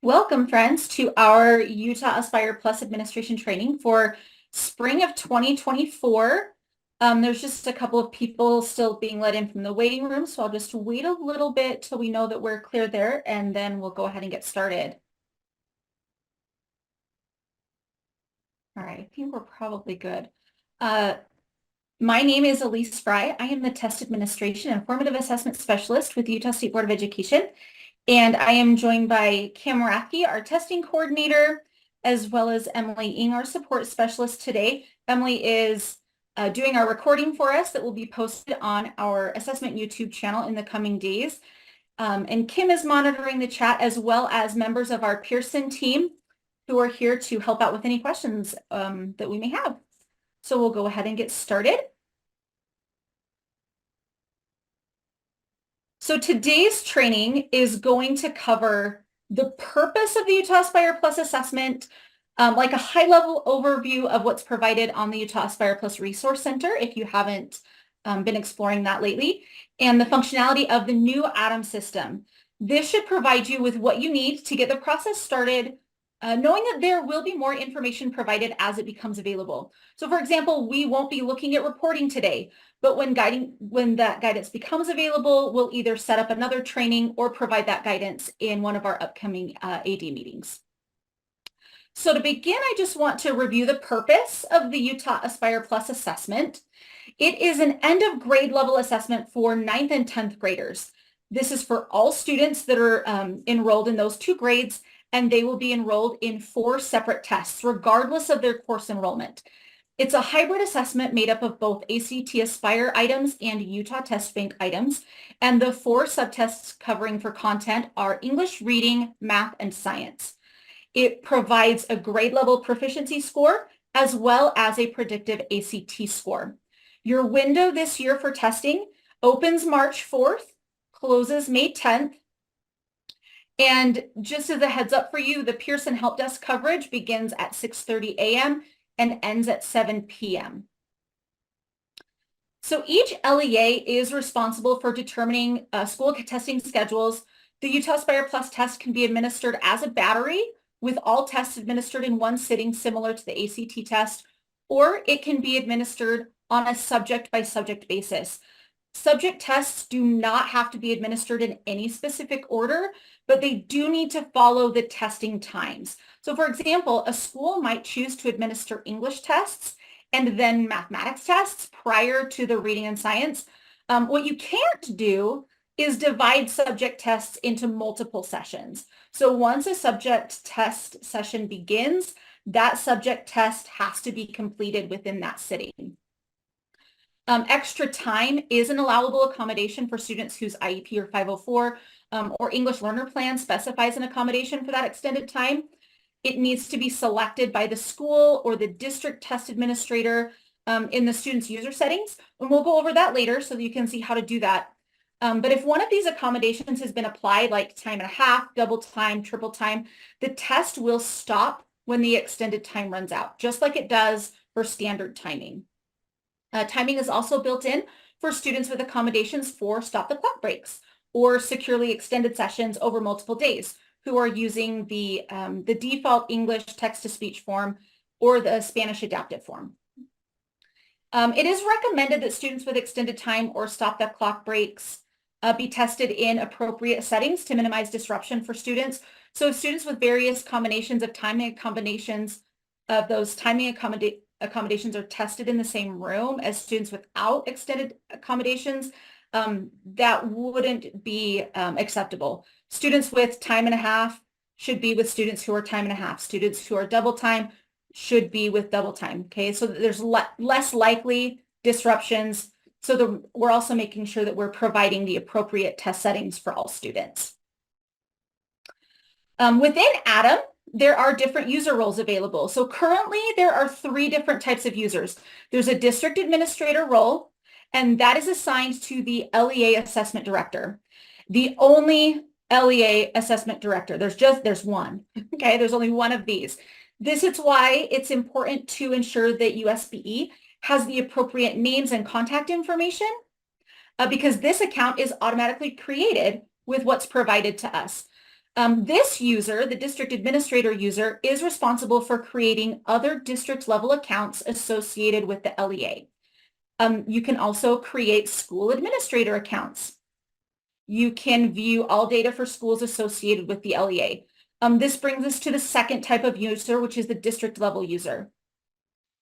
Welcome, friends, to our Utah Aspire Plus administration training for spring of 2024. There's just a couple of people still being let in from the waiting room, so I'll just wait a little bit till we know that we're clear there, and then we'll go ahead and get started. All right, I think we're probably good. My name is Elise Fry. I am the Test Administration and Formative Assessment Specialist with the Utah State Board of Education. And I am joined by Kim Rathke, our testing coordinator, as well as Emily Ing, our support specialist today. Emily is doing our recording for us that will be posted on our assessment YouTube channel in the coming days. And Kim is monitoring the chat, as well as members of our Pearson team who are here to help out with any questions that we may have. So we'll go ahead and get started. So today's training is going to cover the purpose of the Utah Aspire Plus assessment, like a high-level overview of what's provided on the Utah Aspire Plus Resource Center, if you haven't been exploring that lately, and the functionality of the new ADAM system. This should provide you with what you need to get the process started, knowing that there will be more information provided as it becomes available. So for example, we won't be looking at reporting today, but when that guidance becomes available, we'll either set up another training or provide that guidance in one of our upcoming AD meetings. So to begin, I just want to review the purpose of the Utah Aspire Plus assessment. It is an end of grade level assessment for 9th and 10th graders. This is for all students that are enrolled in those two grades, and they will be enrolled in 4 separate tests, regardless of their course enrollment. It's a hybrid assessment made up of both ACT Aspire items and Utah Test Bank items, and the 4 subtests covering for content are English, reading, math, and science. It provides a grade level proficiency score as well as a predictive ACT score. Your window this year for testing opens March 4th, closes May 10th, and just as a heads up for you, the Pearson Help Desk coverage begins at 6:30 a.m. and ends at 7 p.m. So each LEA is responsible for determining school testing schedules. The Utah Aspire Plus test can be administered as a battery, with all tests administered in one sitting, similar to the ACT test, or it can be administered on a subject-by-subject basis. Subject tests do not have to be administered in any specific order, but they do need to follow the testing times. So for example, a school might choose to administer English tests and then mathematics tests prior to the reading and science. What you can't do is divide subject tests into multiple sessions. So once a subject test session begins, that subject test has to be completed within that sitting. Extra time is an allowable accommodation for students whose IEP or 504 or English learner plan specifies an accommodation for that extended time. It needs to be selected by the school or the district test administrator in the student's user settings. And we'll go over that later so that you can see how to do that. But if one of these accommodations has been applied, like time and a half, double time, triple time, the test will stop when the extended time runs out, just like it does for standard timing. Timing is also built in for students with accommodations for stop the clock breaks or securely extended sessions over multiple days who are using the default English text-to-speech form or the Spanish adaptive form. It is recommended that students with extended time or stop the clock breaks be tested in appropriate settings to minimize disruption for students. So students with various combinations of timing combinations of those timing accommodations are tested in the same room as students without extended accommodations, that wouldn't be acceptable. Students with time and a half should be with students who are time and a half. Students who are double time should be with double time, okay? So that there's less likely disruptions. So we're also making sure that we're providing the appropriate test settings for all students. Within ADAM, there are different user roles available. So currently there are 3 different types of users. There's a district administrator role, and that is assigned to the LEA assessment director. The only LEA assessment director, there's one, okay? There's only one of these. This is why it's important to ensure that USBE has the appropriate names and contact information because this account is automatically created with what's provided to us. This user, the district administrator user, is responsible for creating other district level accounts associated with the LEA. You can also create school administrator accounts. You can view all data for schools associated with the LEA. This brings us to the second type of user, which is the district level user.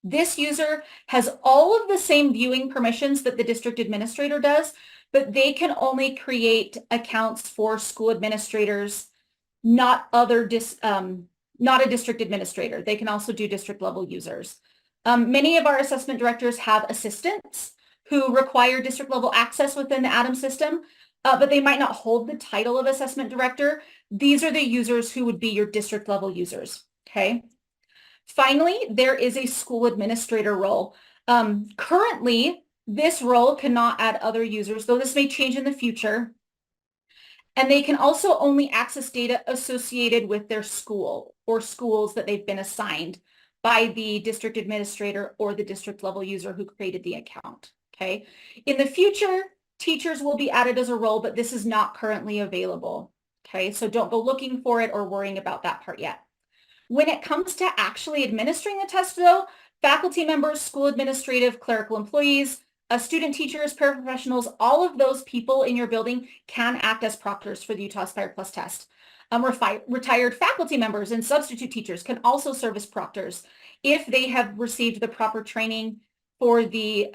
This user has all of the same viewing permissions that the district administrator does, but they can only create accounts for school administrators, not a district administrator. They can also do district level users. Many of our assessment directors have assistants who require district level access within the ADAM system, but they might not hold the title of assessment director. These are the users who would be your district level users, okay? Finally, there is a school administrator role. Currently, this role cannot add other users, though this may change in the future. And they can also only access data associated with their school or schools that they've been assigned by the district administrator or the district level user who created the account, okay? In the future, teachers will be added as a role, but this is not currently available, okay? So don't go looking for it or worrying about that part yet. When it comes to actually administering the test, though, faculty members, school administrative, clerical employees, student teachers, paraprofessionals, all of those people in your building can act as proctors for the Utah Aspire Plus test. Retired faculty members and substitute teachers can also serve as proctors if they have received the proper training for the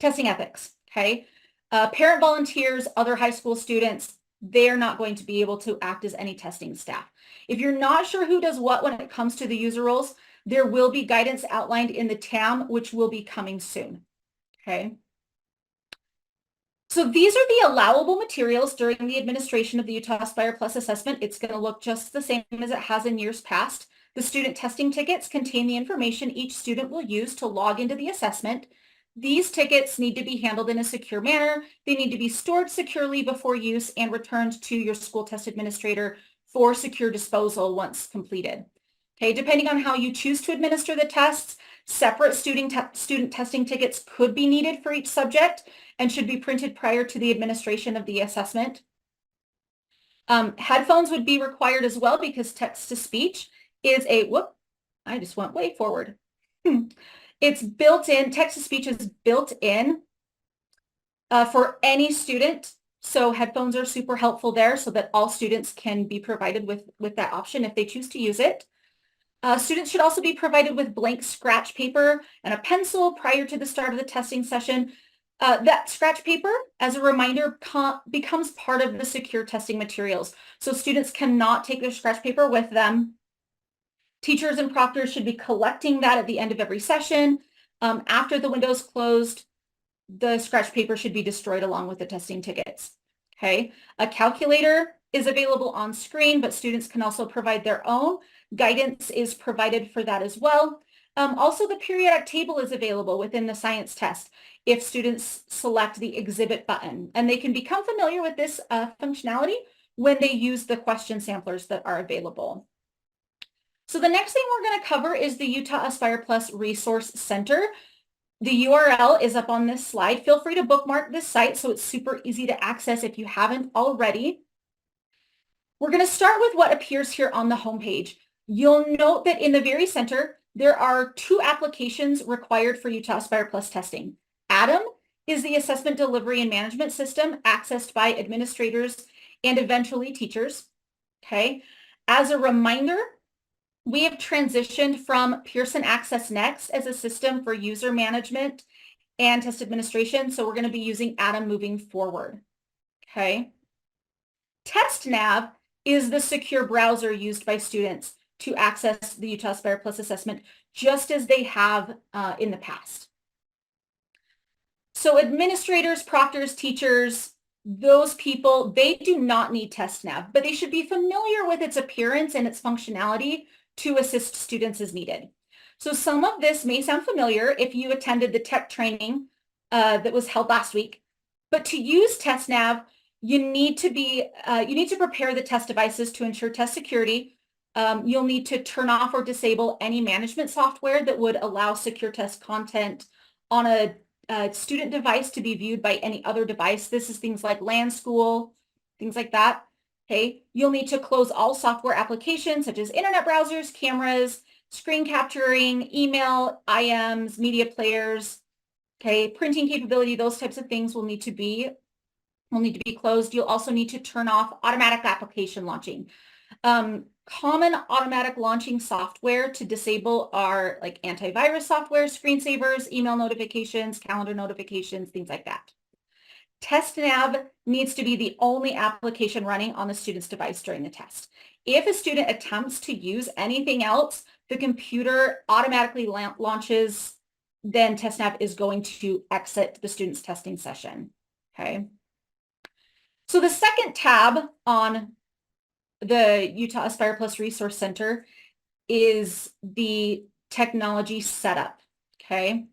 testing ethics, okay? Parent volunteers, other high school students, they're not going to be able to act as any testing staff. If you're not sure who does what when it comes to the user roles, there will be guidance outlined in the TAM, which will be coming soon, okay? So these are the allowable materials during the administration of the Utah Aspire Plus assessment. It's going to look just the same as it has in years past. The student testing tickets contain the information each student will use to log into the assessment. These tickets need to be handled in a secure manner. They need to be stored securely before use and returned to your school test administrator for secure disposal once completed. Okay, depending on how you choose to administer the tests, separate student testing tickets could be needed for each subject and should be printed prior to the administration of the assessment. Headphones would be required as well because text-to-speech is a, I just went way forward. It's built in, text-to-speech is built in for any student. So headphones are super helpful there so that all students can be provided with that option if they choose to use it. Students should also be provided with blank scratch paper and a pencil prior to the start of the testing session. That scratch paper, as a reminder, becomes part of the secure testing materials. So students cannot take their scratch paper with them. Teachers and proctors should be collecting that at the end of every session. After the window is closed, the scratch paper should be destroyed along with the testing tickets. Okay, a calculator is available on screen, but students can also provide their own. Guidance is provided for that as well. Also, the periodic table is available within the science test if students select the exhibit button, and they can become familiar with this functionality when they use the question samplers that are available. So the next thing we're going to cover is the Utah Aspire Plus Resource Center. The URL is up on this slide. Feel free to bookmark this site so it's super easy to access if you haven't already. We're going to start with what appears here on the homepage. You'll note that in the very center, there are 2 applications required for Utah Aspire Plus testing. ADAM is the assessment delivery and management system accessed by administrators and eventually teachers. Okay. As a reminder, we have transitioned from Pearson Access Next as a system for user management and test administration. So we're going to be using ADAM moving forward. Okay. TestNav is the secure browser used by students to access the Utah Aspire Plus assessment, just as they have in the past. So administrators, proctors, teachers, those people, they do not need TestNav, but they should be familiar with its appearance and its functionality to assist students as needed. So some of this may sound familiar if you attended the tech training that was held last week, but to use TestNav, you need to prepare the test devices to ensure test security. You'll need to turn off or disable any management software that would allow secure test content on a student device to be viewed by any other device. This is things like LAN school, things like that. Okay, you'll need to close all software applications such as internet browsers, cameras, screen capturing, email, IMs, media players, okay, printing capability, those types of things will need to be closed. You'll also need to turn off automatic application launching. Common automatic launching software to disable are like antivirus software, screensavers, email notifications, calendar notifications, things like that. TestNav needs to be the only application running on the student's device during the test. If a student attempts to use anything else, the computer automatically launches, then TestNav is going to exit the student's testing session, okay? So the second tab on the Utah Aspire Plus Resource Center is the technology setup, okay?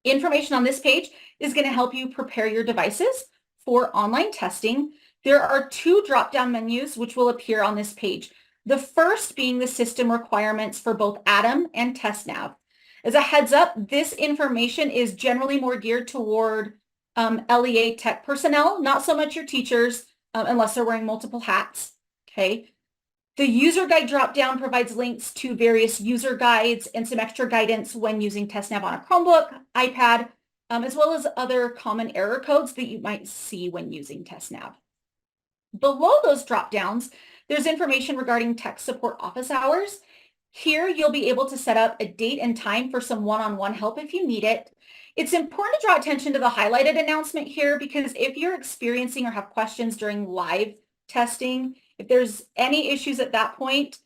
Information on this page is going to help you prepare your devices for online testing. There are two drop-down menus which will appear on this page. The first being the system requirements for both Atom and TestNav. As a heads up, this information is generally more geared toward LEA tech personnel, not so much your teachers, unless they're wearing multiple hats. Okay. The user guide dropdown provides links to various user guides and some extra guidance when using TestNav on a Chromebook, iPad, as well as other common error codes that you might see when using TestNav. Below those dropdowns, there's information regarding tech support office hours. Here, you'll be able to set up a date and time for some one-on-one help if you need it. It's important to draw attention to the highlighted announcement here because if you're experiencing or have questions during live testing, if there's any issues at that point,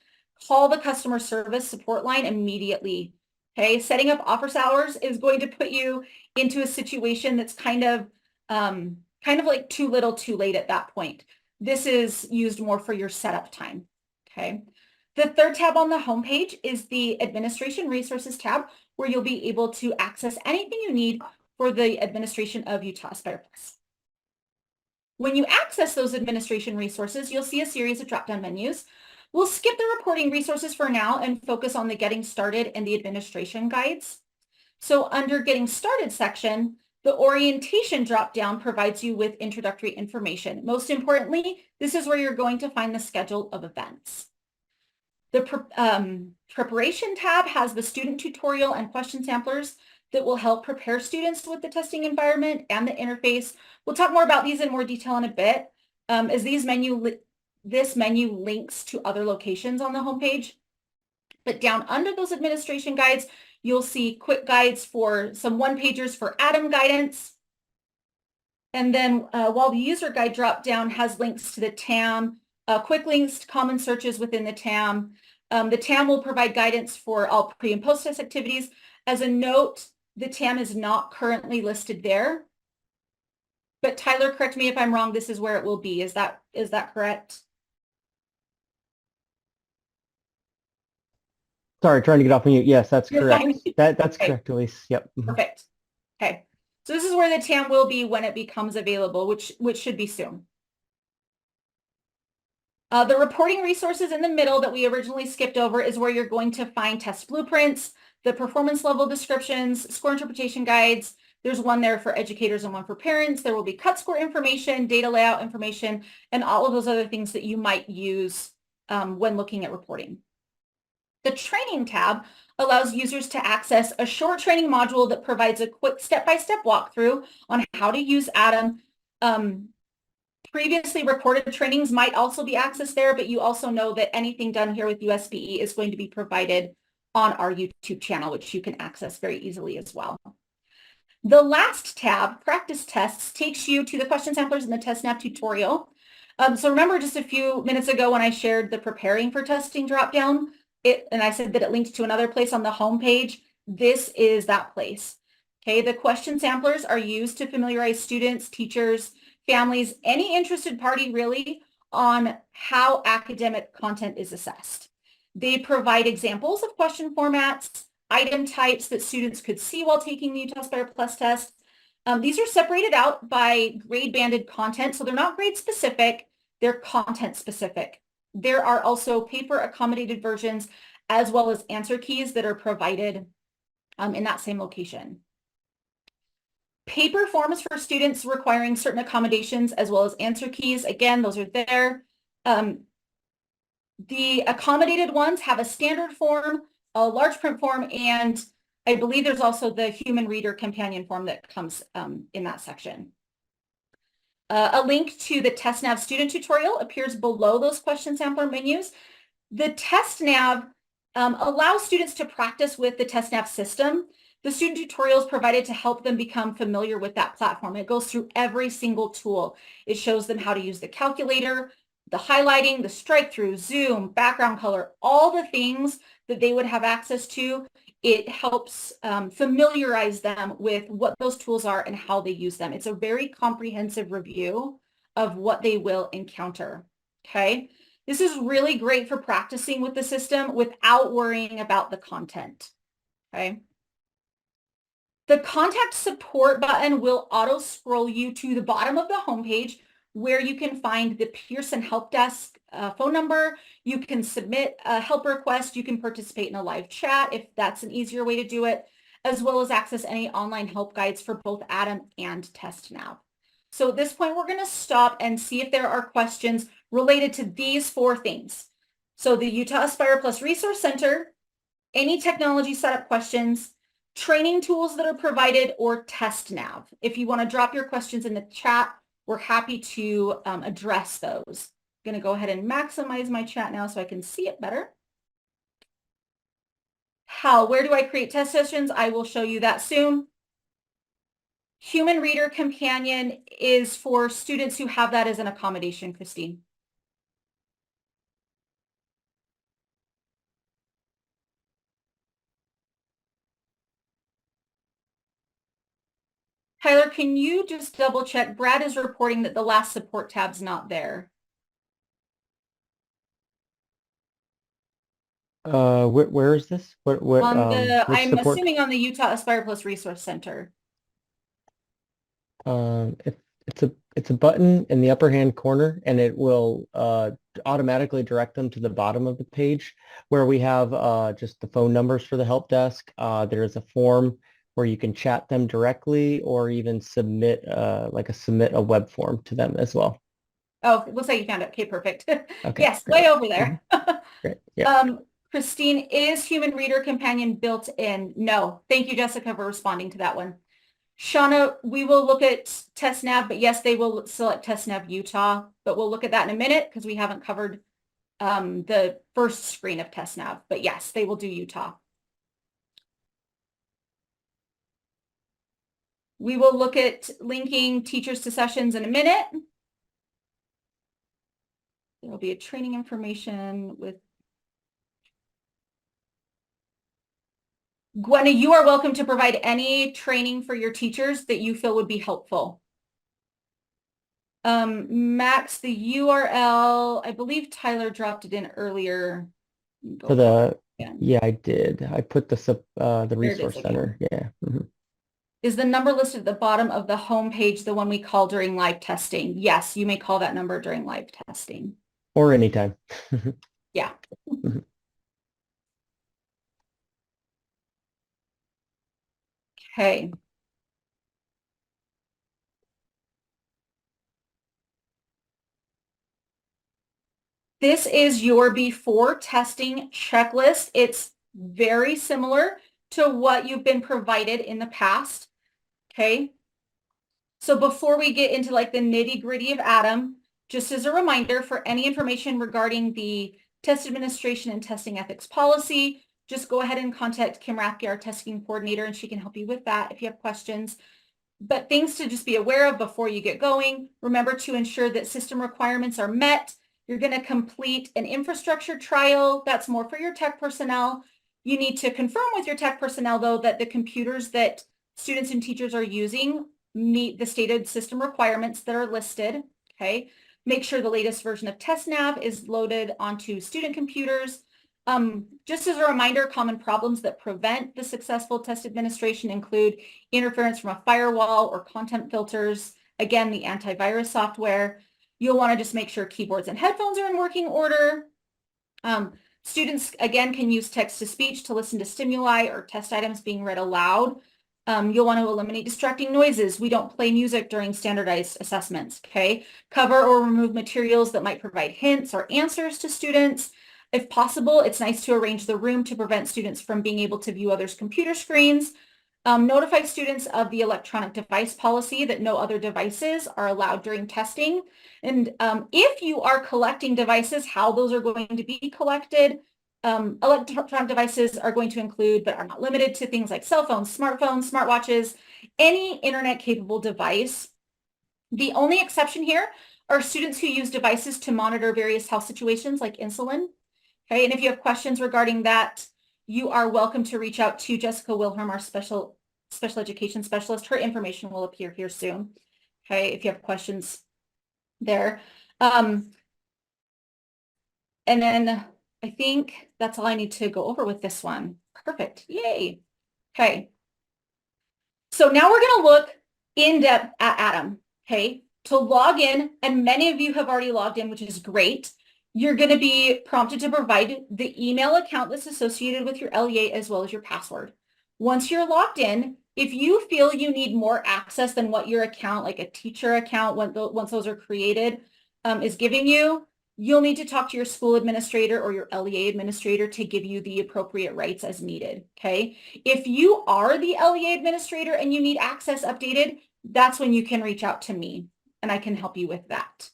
call the customer service support line immediately. Okay, setting up office hours is going to put you into a situation that's kind of like too little, too late at that point. This is used more for your setup time. Okay. The third tab on the homepage is the Administration Resources tab, where you'll be able to access anything you need for the administration of Utah Aspire Plus. When you access those administration resources, you'll see a series of drop-down menus. We'll skip the reporting resources for now and focus on the Getting Started and the administration guides. So under Getting Started section, the orientation drop-down provides you with introductory information. Most importantly, this is where you're going to find the schedule of events. The preparation tab has the student tutorial and question samplers that will help prepare students with the testing environment and the interface. We'll talk more about these in more detail in a bit, as this menu links to other locations on the homepage. But down under those administration guides, you'll see quick guides for some one-pagers for Atom guidance. And then while the user guide drop-down has links to the TAM, quick links to common searches within the TAM will provide guidance for all pre- and post-test activities. As a note, the TAM is not currently listed there. But Tyler, correct me if I'm wrong, this is where it will be. Is that correct? Sorry, trying to get off mute. Yes, that's correct. That's okay. correct, Elise. Yep. Perfect. Okay. So this is where the TAM will be when it becomes available, which should be soon. The reporting resources in the middle that we originally skipped over is where you're going to find test blueprints, the performance level descriptions, score interpretation guides. There's one there for educators and one for parents. There will be cut score information, data layout information, and all of those other things that you might use when looking at reporting. The training tab allows users to access a short training module that provides a quick step-by-step walkthrough on how to use Atom. Previously recorded trainings might also be accessed there, but you also know that anything done here with USBE is going to be provided on our YouTube channel, which you can access very easily as well. The last tab, Practice Tests, takes you to the question samplers and the TestNav tutorial. So remember just a few minutes ago when I shared the Preparing for Testing dropdown, and I said that it linked to another place on the home page. This is that place. Okay, the question samplers are used to familiarize students, teachers, families, any interested party really, on how academic content is assessed. They provide examples of question formats, item types that students could see while taking the Utah Aspire Plus test. These are separated out by grade banded content, so they're not grade specific, they're content specific. There are also paper accommodated versions as well as answer keys that are provided in that same location. Paper forms for students requiring certain accommodations as well as answer keys. Again, those are there. The accommodated ones have a standard form, a large print form, and I believe there's also the human reader companion form that comes in that section. A link to the TestNav student tutorial appears below those question sampler menus. The TestNav allows students to practice with the TestNav system. The student tutorial is provided to help them become familiar with that platform. It goes through every single tool. It shows them how to use the calculator, the highlighting, the strike through, zoom, background color, all the things that they would have access to. It helps familiarize them with what those tools are and how they use them. It's a very comprehensive review of what they will encounter. Okay. This is really great for practicing with the system without worrying about the content. Okay. The contact support button will auto scroll you to the bottom of the homepage where you can find the Pearson Help Desk phone number. You can submit a help request. You can participate in a live chat if that's an easier way to do it, as well as access any online help guides for both Adam and TestNav. So at this point, we're going to stop and see if there are questions related to these 4 things. So the Utah Aspire Plus Resource Center, any technology setup questions, training tools that are provided, or TestNav. If you want to drop your questions in the chat, we're happy to address those. I'm going to go ahead and maximize my chat now so I can see it better. Where do I create test sessions? I will show you that soon. Human Reader Companion is for students who have that as an accommodation, Christine. Tyler, can you just double check? Brad is reporting that the last support tab's not there. Where is this? What On the, which I'm support? assuming on the Utah Aspire Plus Resource Center. It's a button in the upper hand corner, and it will automatically direct them to the bottom of the page where we have just the phone numbers for the help desk. There's a form where you can chat them directly, or even submit submit a web form to them as well. Oh, it looks like you found it. Okay, perfect. Okay, Yes, great. way over there. Great. Yeah. Christine, is Human Reader Companion built in? No. Thank you, Jessica, for responding to that one. Shauna, we will look at TestNav, but yes, they will select TestNav Utah, but we'll look at that in a minute because we haven't covered the first screen of TestNav, but yes, they will do Utah. We will look at linking teachers to sessions in a minute. There will be a training information with Gwenna, you are welcome to provide any training for your teachers that you feel would be helpful. Max, the URL, I believe Tyler dropped it in earlier. For the, yeah, I did. I put the resource center. Yeah. Mm-hmm. Is the number listed at the bottom of the home page the one we call during live testing? Yes, you may call that number during live testing. Or anytime. Yeah. Mm-hmm. Okay. This is your before testing checklist. It's very similar to what you've been provided in the past. Okay. So before we get into like the nitty gritty of Adam, just as a reminder, for any information regarding the test administration and testing ethics policy, just go ahead and contact Kim Rathke, our testing coordinator, and she can help you with that if you have questions. But things to just be aware of before you get going. Remember to ensure that system requirements are met. You're going to complete an infrastructure trial. That's more for your tech personnel. You need to confirm with your tech personnel, though, that the computers that students and teachers are using meet the stated system requirements that are listed. Okay. Make sure the latest version of TestNav is loaded onto student computers. Just as a reminder, common problems that prevent the successful test administration include interference from a firewall or content filters. Again, the antivirus software. You'll want to just make sure keyboards and headphones are in working order. Students, again, can use text-to-speech to listen to stimuli or test items being read aloud. You'll want to eliminate distracting noises. We don't play music during standardized assessments, okay? Cover or remove materials that might provide hints or answers to students. If possible, it's nice to arrange the room to prevent students from being able to view others' computer screens. Notify students of the electronic device policy that no other devices are allowed during testing. And if you are collecting devices, how those are going to be collected. Electronic devices are going to include, but are not limited to, things like cell phones, smartphones, smartwatches, any internet capable device. The only exception here are students who use devices to monitor various health situations like insulin. Okay, and if you have questions regarding that, you are welcome to reach out to Jessica Wilhelm, our special education specialist. Her information will appear here soon. Okay, if you have questions there. And then I think that's all I need to go over with this one. Perfect. Yay. Okay. So now we're going to look in depth at Adam. Okay. To log in, and many of you have already logged in, which is great. You're going to be prompted to provide the email account that's associated with your LEA as well as your password. Once you're logged in, if you feel you need more access than what your account, like a teacher account, once those are created, is giving you, you'll need to talk to your school administrator or your LEA administrator to give you the appropriate rights as needed, okay? If you are the LEA administrator and you need access updated, that's when you can reach out to me and I can help you with that,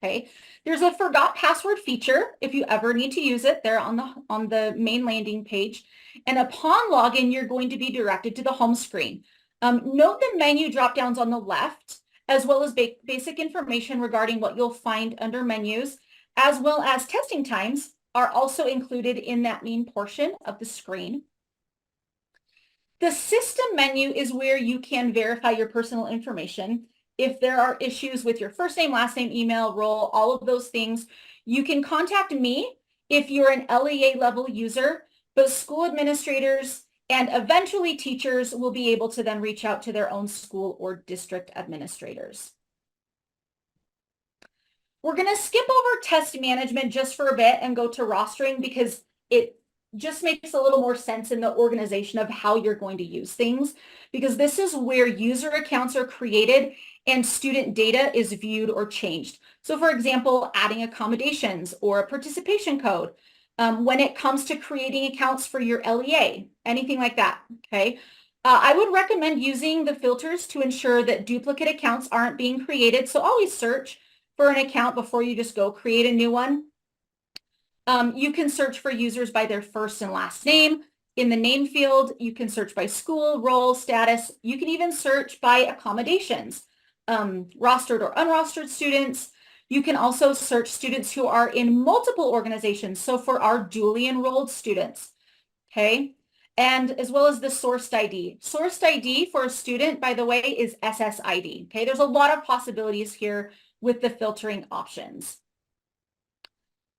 okay? There's a forgot password feature if you ever need to use it there on the main landing page. And upon login, you're going to be directed to the home screen. Note the menu drop downs on the left, as well as basic information regarding what you'll find under menus, as well as testing times are also included in that main portion of the screen. The system menu is where you can verify your personal information. If there are issues with your first name, last name, email, role, all of those things, you can contact me if you're an LEA level user, but school administrators and eventually teachers will be able to then reach out to their own school or district administrators. We're going to skip over test management just for a bit and go to rostering because it just makes a little more sense in the organization of how you're going to use things, because this is where user accounts are created and student data is viewed or changed. So for example, adding accommodations or a participation code. When it comes to creating accounts for your LEA, anything like that, okay? I would recommend using the filters to ensure that duplicate accounts aren't being created. So always search for an account before you just go create a new one. You can search for users by their first and last name. In the name field, you can search by school, role, status. You can even search by accommodations, rostered or unrostered students. You can also search students who are in multiple organizations. So for our dually enrolled students, okay? And as well as the sourced ID. Sourced ID for a student, by the way, is SSID, okay? There's a lot of possibilities here with the filtering options.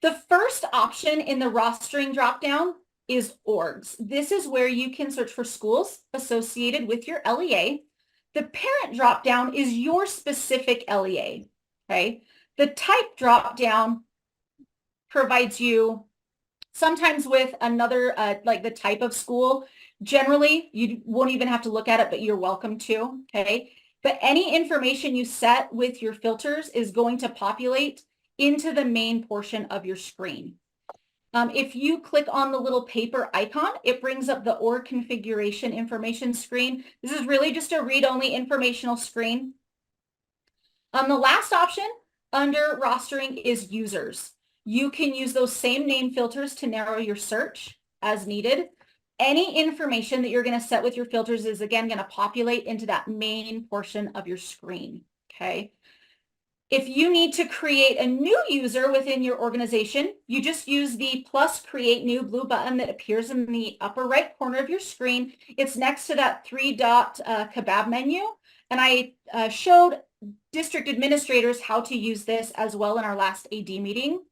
The first option in the rostering dropdown is orgs. This is where you can search for schools associated with your LEA. The parent dropdown is your specific LEA, okay? The type dropdown provides you sometimes with another, like the type of school. Generally, you won't even have to look at it, but you're welcome to, okay? But any information you set with your filters is going to populate into the main portion of your screen. If you click on the little paper icon, it brings up the org configuration information screen. This is really just a read-only informational screen. The last option under rostering is users. You can use those same name filters to narrow your search as needed. Any information that you're going to set with your filters is again going to populate into that main portion of your screen, okay? If you need to create a new user within your organization, you just use the plus create new blue button that appears in the upper right corner of your screen. It's next to that three-dot kebab menu. And I showed district administrators how to use this as well in our last AD meeting.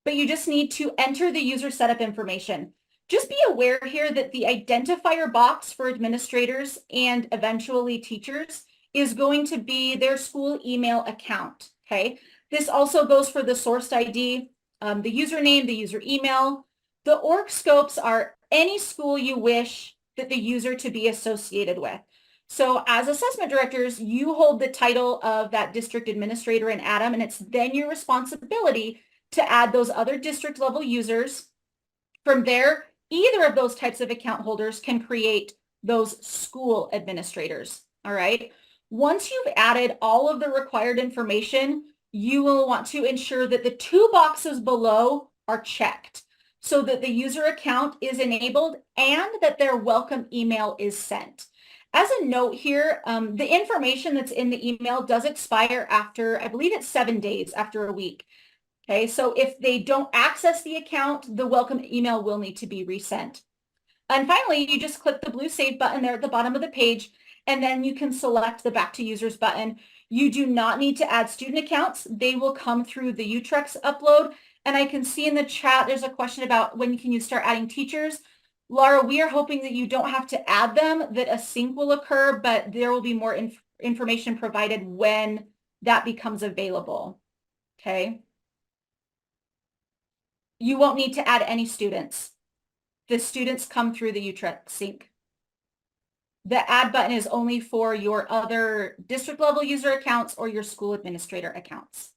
But you just need to enter the user setup information. Just be aware here that the identifier box for administrators and eventually teachers is going to be their school email account, okay? This also goes for the sourced ID, the username, the user email. The org scopes are any school you wish that the user to be associated with. So as assessment directors, you hold the title of that district administrator in Adam, and it's then your responsibility to add those other district level users. From there, either of those types of account holders can create those school administrators. All right. Once you've added all of the required information, you will want to ensure that the 2 boxes below are checked so that the user account is enabled and that their welcome email is sent. As a note here, the information that's in the email does expire after, I believe it's 7 days, after a week. Okay, so if they don't access the account, the welcome email will need to be resent. And finally, you just click the blue save button there at the bottom of the page, and then you can select the back to users button. You do not need to add student accounts. They will come through the Utrex upload. And I can see in the chat, there's a question about when can you start adding teachers. Laura, we are hoping that you don't have to add them, that a sync will occur, but there will be more information provided when that becomes available. Okay. You won't need to add any students. The students come through the Utrecht sync. The add button is only for your other district level user accounts or your school administrator accounts.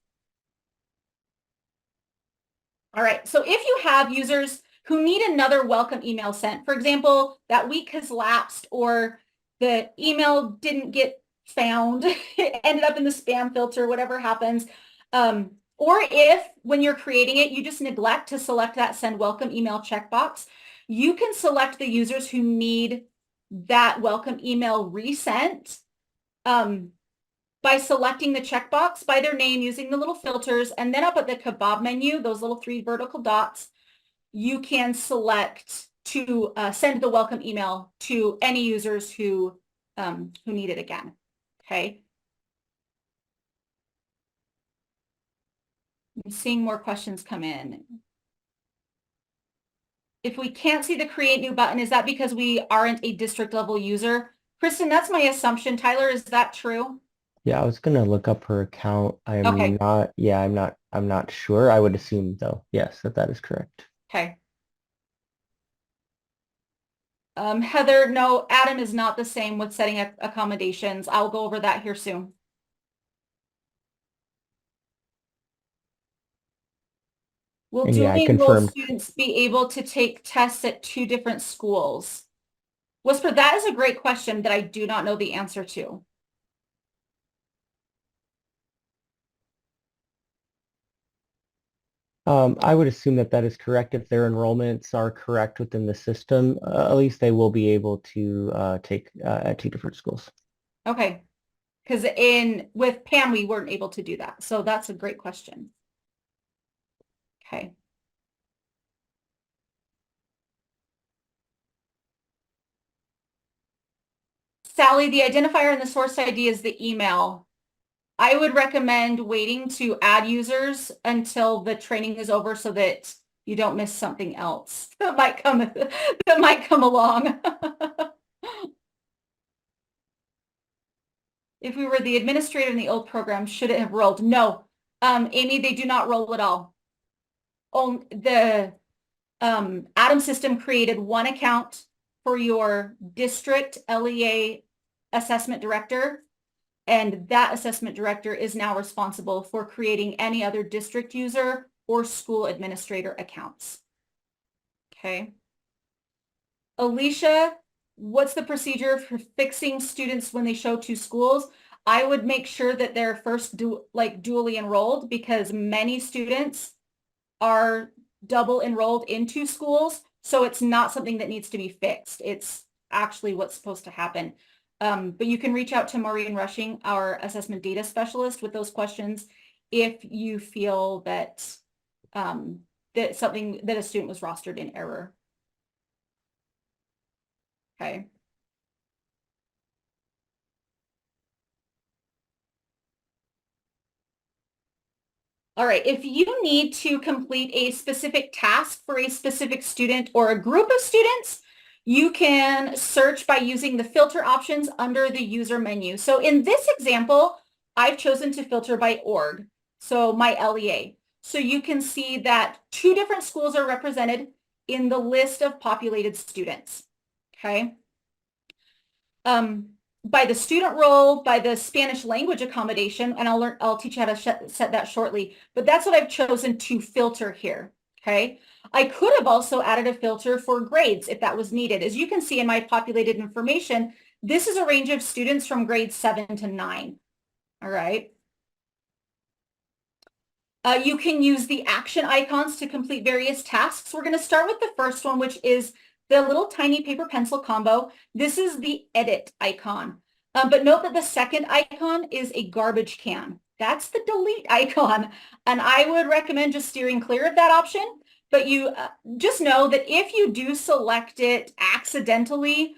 All right, so if you have users who need another welcome email sent, for example, that week has lapsed or the email didn't get found, it ended up in the spam filter, whatever happens, or if when you're creating it, you just neglect to select that send welcome email checkbox, you can select the users who need that welcome email resent by selecting the checkbox by their name using the little filters, and then up at the kebab menu, those little 3 vertical dots, you can select to send the welcome email to any users who need it again. Okay. I'm seeing more questions come in. If we can't see the create new button, is that because we aren't a district level user? Kristen, that's my assumption. Tyler, is that true? Yeah, I was gonna look up her account. Okay. I'm not sure. I would assume though, yes, that is correct. Okay. Heather, no, Adam is not the same with setting accommodations. I'll go over that here soon. Will And yeah, I dually enrolled confirmed. students be able to take tests at 2 different schools? Whisper, that is a great question that I do not know the answer to. I would assume that is correct. If their enrollments are correct within the system, at least they will be able to take at 2 different schools. Okay, because with Pam, we weren't able to do that. So that's a great question. Okay. Sally, the identifier in the source ID is the email. I would recommend waiting to add users until the training is over so that you don't miss something else that might come along. If we were the administrator in the old program, should it have rolled? No, Amy, they do not roll at all. The Adam system created 1 account for your district LEA assessment director, and that assessment director is now responsible for creating any other district user or school administrator accounts. Okay. Alicia, what's the procedure for fixing students when they show 2 schools? I would make sure that they're first dually enrolled, because many students are double enrolled in 2 schools. So it's not something that needs to be fixed. It's actually what's supposed to happen. But you can reach out to Maureen Rushing, our assessment data specialist, with those questions if you feel that that a student was rostered in error. Okay. All right, if you need to complete a specific task for a specific student or a group of students, you can search by using the filter options under the user menu. So in this example, I've chosen to filter by org, so my LEA. So you can see that 2 different schools are represented in the list of populated students, okay? by the student role, by the Spanish language accommodation, and I'll teach you how to set that shortly, but that's what I've chosen to filter here, okay? I could have also added a filter for grades if that was needed. As you can see in my populated information, this is a range of students from grades 7 to 9, all right? You can use the action icons to complete various tasks. We're going to start with the first one, which is the little tiny paper pencil combo. This is the edit icon. But note that the second icon is a garbage can. That's the delete icon. And I would recommend just steering clear of that option. But you just know that if you do select it accidentally,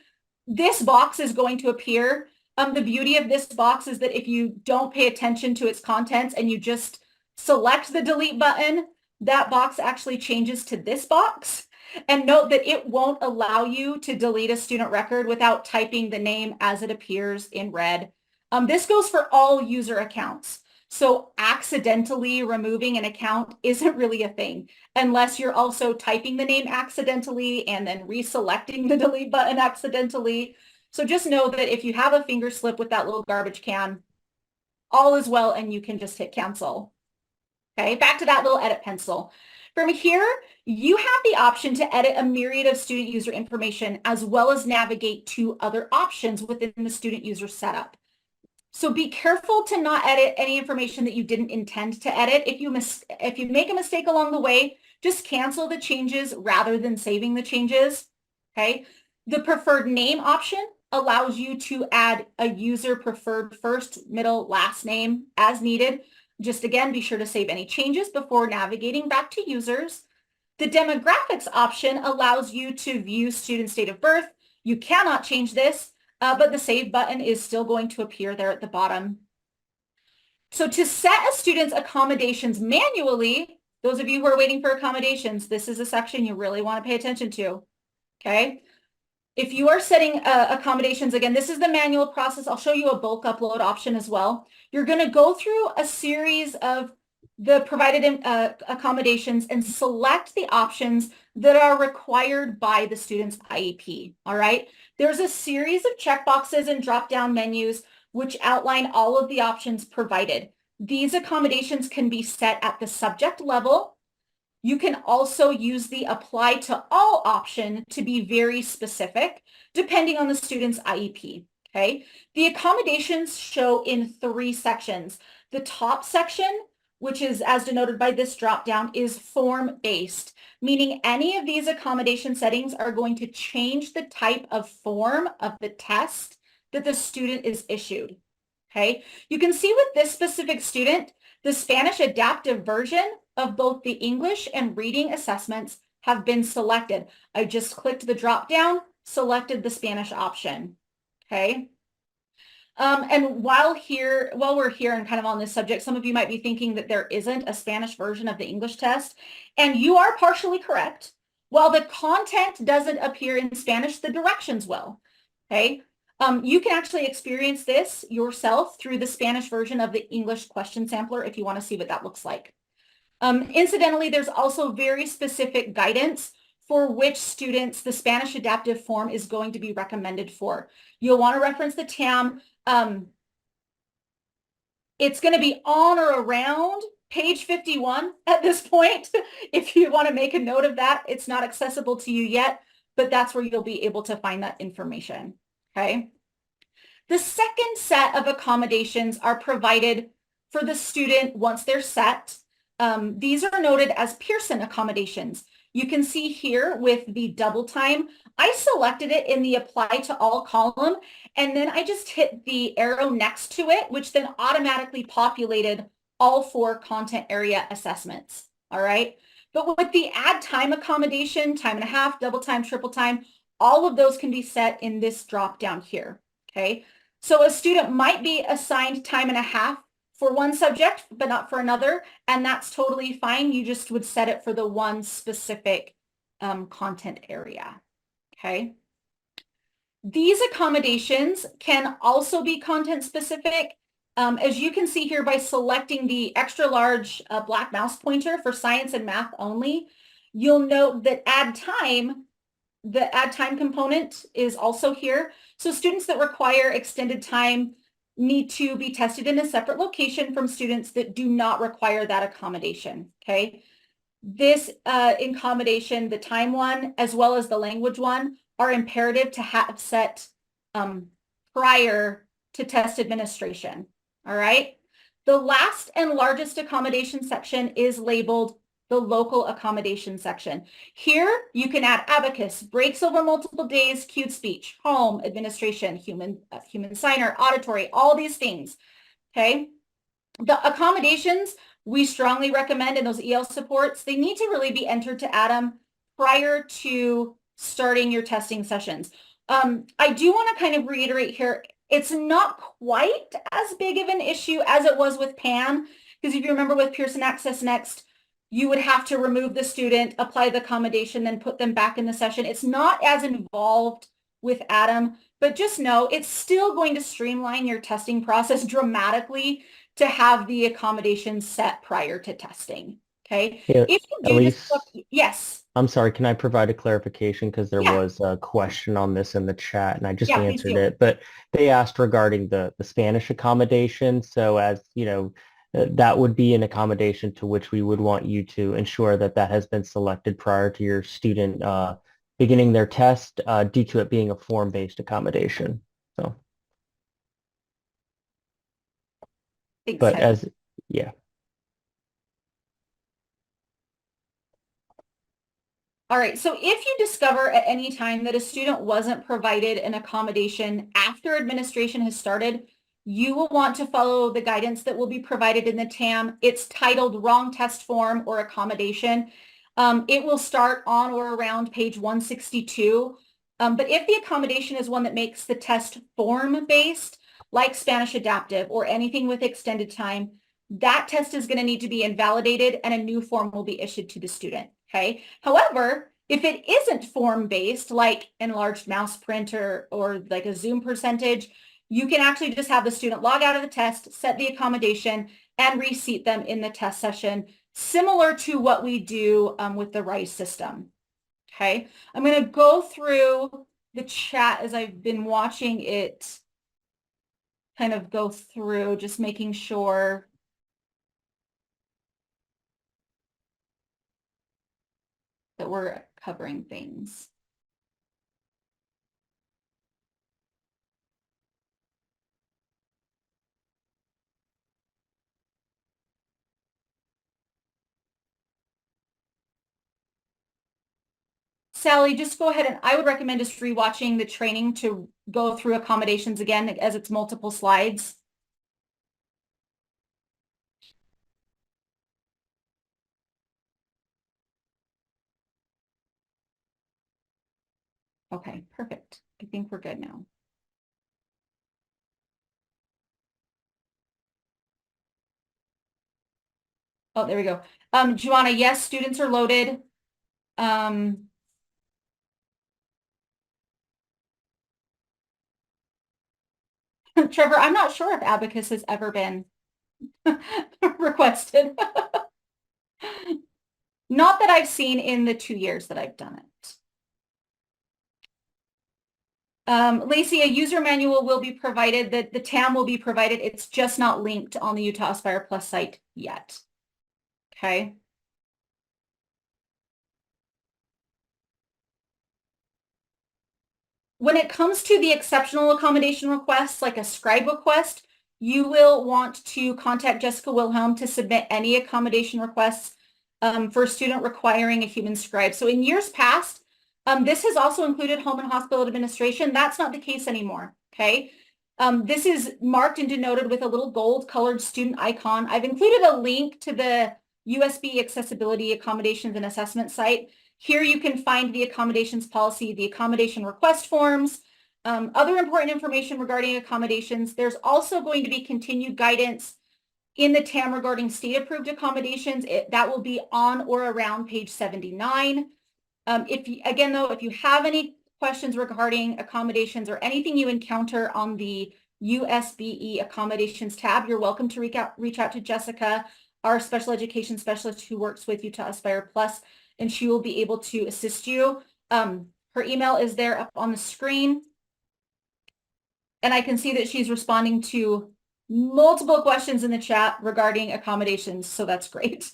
this box is going to appear. The beauty of this box is that if you don't pay attention to its contents and you just select the delete button, that box actually changes to this box. And note that it won't allow you to delete a student record without typing the name as it appears in red. This goes for all user accounts. So accidentally removing an account isn't really a thing unless you're also typing the name accidentally and then reselecting the delete button accidentally. So just know that if you have a finger slip with that little garbage can, all is well and you can just hit cancel. Okay, back to that little edit pencil. From here, you have the option to edit a myriad of student user information as well as navigate to other options within the student user setup. So be careful to not edit any information that you didn't intend to edit. If you make a mistake along the way, just cancel the changes rather than saving the changes. Okay, the preferred name option allows you to add a user preferred first, middle, last name as needed. Just again, be sure to save any changes before navigating back to users. The demographics option allows you to view student's date of birth. You cannot change this, but the save button is still going to appear there at the bottom. So to set a student's accommodations manually, those of you who are waiting for accommodations, this is a section you really want to pay attention to, okay? If you are setting accommodations, again, this is the manual process. I'll show you a bulk upload option as well. You're going to go through a series of the provided accommodations and select the options that are required by the student's IEP, all right? There's a series of checkboxes and drop-down menus which outline all of the options provided. These accommodations can be set at the subject level. You can also use the apply to all option to be very specific, depending on the student's IEP, okay? The accommodations show in 3 sections. The top section, which is as denoted by this dropdown, is form-based, meaning any of these accommodation settings are going to change the type of form of the test that the student is issued, okay? You can see with this specific student, the Spanish adaptive version of both the English and reading assessments have been selected. I just clicked the drop down, selected the Spanish option, okay? And while we're here and kind of on this subject, some of you might be thinking that there isn't a Spanish version of the English test, and you are partially correct. While the content doesn't appear in Spanish, the directions will, okay? You can actually experience this yourself through the Spanish version of the English question sampler if you want to see what that looks like. Incidentally, there's also very specific guidance for which students the Spanish adaptive form is going to be recommended for. You'll want to reference the TAM. It's going to be on or around page 51 at this point. If you want to make a note of that, it's not accessible to you yet, but that's where you'll be able to find that information, okay? The second set of accommodations are provided for the student once they're set. These are noted as Pearson accommodations. You can see here with the double time, I selected it in the apply to all column, and then I just hit the arrow next to it, which then automatically populated all 4 content area assessments, all right? But with the add time accommodation, time and a half, double time, triple time, all of those can be set in this drop down here, okay? So a student might be assigned time and a half for one subject, but not for another, and that's totally fine. You just would set it for the one specific content area, okay? These accommodations can also be content specific. As you can see here by selecting the extra large black mouse pointer for science and math only, you'll note that add time the add time component is also here. So students that require extended time need to be tested in a separate location from students that do not require that accommodation, okay? This accommodation, the time one, as well as the language one, are imperative to have set prior to test administration, all right? The last and largest accommodation section is labeled the local accommodation section. Here, you can add abacus, breaks over multiple days, cued speech, home, administration, human signer, auditory, all these things, okay? The accommodations we strongly recommend in those EL supports, they need to really be entered to Adam prior to starting your testing sessions. I do want to kind of reiterate here, it's not quite as big of an issue as it was with PAN, because if you remember with Pearson Access Next, you would have to remove the student, apply the accommodation, then put them back in the session. It's not as involved with Adam, but just know it's still going to streamline your testing process dramatically to have the accommodations set prior to testing. Okay. Yeah, If you do Elise, yes. I'm sorry, can I provide a clarification? Because there Yeah. was a question on this in the chat and I just Yeah, please answered do. it. But they asked regarding the Spanish accommodation. So as you know, that would be an accommodation to which we would want you to ensure that that has been selected prior to your student beginning their test due to it being a form-based accommodation. So, Thanks, but Teddy. as, yeah. All right, so if you discover at any time that a student wasn't provided an accommodation after administration has started, you will want to follow the guidance that will be provided in the TAM. It's titled wrong test form or accommodation. It will start on or around page 162. But if the accommodation is one that makes the test form-based, like Spanish adaptive or anything with extended time, that test is going to need to be invalidated and a new form will be issued to the student. Okay. However, if it isn't form-based, like enlarged mouse print or like a Zoom percentage, you can actually just have the student log out of the test, set the accommodation, and reseat them in the test session, similar to what we do with the RISE system. Okay. I'm going to go through the chat as I've been watching it kind of go through, just making sure that we're covering things. Sally, just go ahead and I would recommend just rewatching the training to go through accommodations again as it's multiple slides. Okay, perfect. I think we're good now. Oh, there we go. Joanna, yes, students are loaded. Trevor, I'm not sure if Abacus has ever been requested. Not that I've seen in the 2 years that I've done it. Lacey, a user manual will be provided, that the TAM will be provided. It's just not linked on the Utah Aspire Plus site yet. Okay. When it comes to the exceptional accommodation requests, like a scribe request, you will want to contact Jessica Wilhelm to submit any accommodation requests for a student requiring a human scribe. So in years past, this has also included home and hospital administration. That's not the case anymore, okay? This is marked and denoted with a little gold colored student icon. I've included a link to the USB accessibility accommodations and assessment site. Here you can find the accommodations policy, the accommodation request forms, other important information regarding accommodations. There's also going to be continued guidance in the TAM regarding state-approved accommodations. That will be on or around page 79. If you have any questions regarding accommodations or anything you encounter on the USBE accommodations tab, you're welcome to reach out to Jessica, our special education specialist who works with Utah Aspire Plus, and she will be able to assist you. Her email is there up on the screen. And I can see that she's responding to multiple questions in the chat regarding accommodations, so that's great.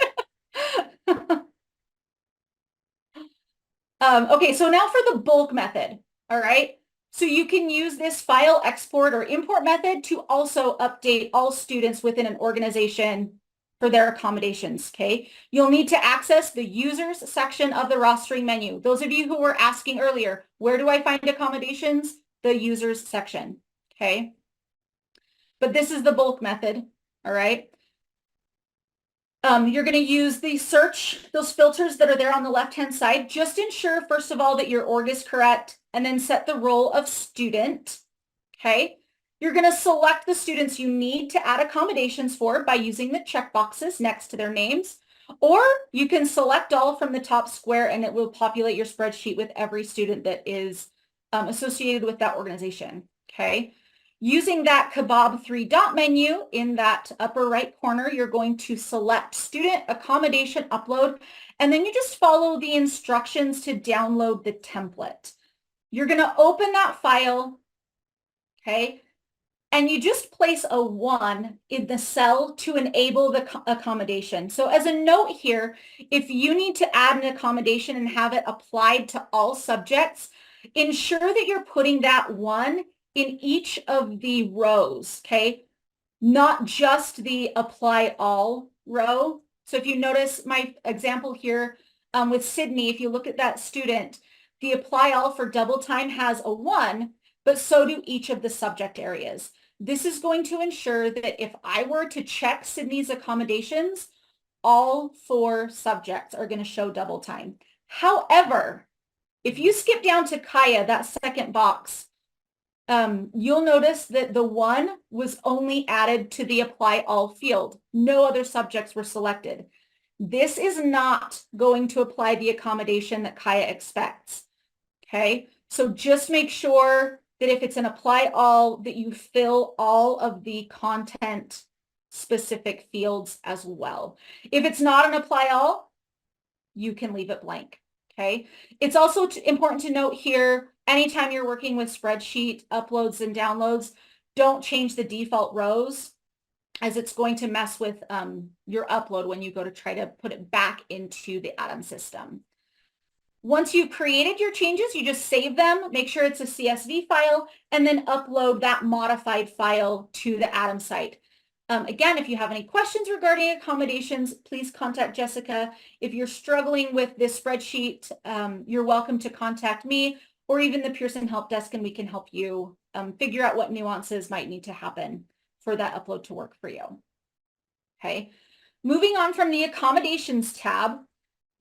Okay, so now for the bulk method, all right? So you can use this file export or import method to also update all students within an organization for their accommodations, okay? You'll need to access the users section of the rostering menu. Those of you who were asking earlier, where do I find accommodations? The users section, okay? But this is the bulk method, all right? You're going to use the search, those filters that are there on the left-hand side. Just ensure, first of all, that your org is correct, and then set the role of student, okay? You're going to select the students you need to add accommodations for by using the checkboxes next to their names, or you can select all from the top square and it will populate your spreadsheet with every student that is associated with that organization, okay? Using that kebab 3-dot menu in that upper right corner, you're going to select student accommodation upload, and then you just follow the instructions to download the template. You're going to open that file, okay, and you just place a 1 in the cell to enable the accommodation. So as a note here, if you need to add an accommodation and have it applied to all subjects, ensure that you're putting that 1 in each of the rows, okay? Not just the apply all row. So if you notice my example here with Sydney, if you look at that student, the apply all for double time has a 1, but so do each of the subject areas. This is going to ensure that if I were to check Sydney's accommodations, all 4 subjects are going to show double time. However, if you skip down to Kaya, that second box, you'll notice that the 1 was only added to the apply all field. No other subjects were selected. This is not going to apply the accommodation that Kaya expects. Okay, so just make sure that if it's an apply all, that you fill all of the content specific fields as well. If it's not an apply all, you can leave it blank. Okay, it's also important to note here, anytime you're working with spreadsheet uploads and downloads, don't change the default rows, as it's going to mess with your upload when you go to try to put it back into the Atom system. Once you've created your changes, you just save them, make sure it's a CSV file, and then upload that modified file to the Atom site. Again, if you have any questions regarding accommodations, please contact Jessica. If you're struggling with this spreadsheet, you're welcome to contact me or even the Pearson Help Desk, and we can help you figure out what nuances might need to happen for that upload to work for you. Okay, moving on from the accommodations tab,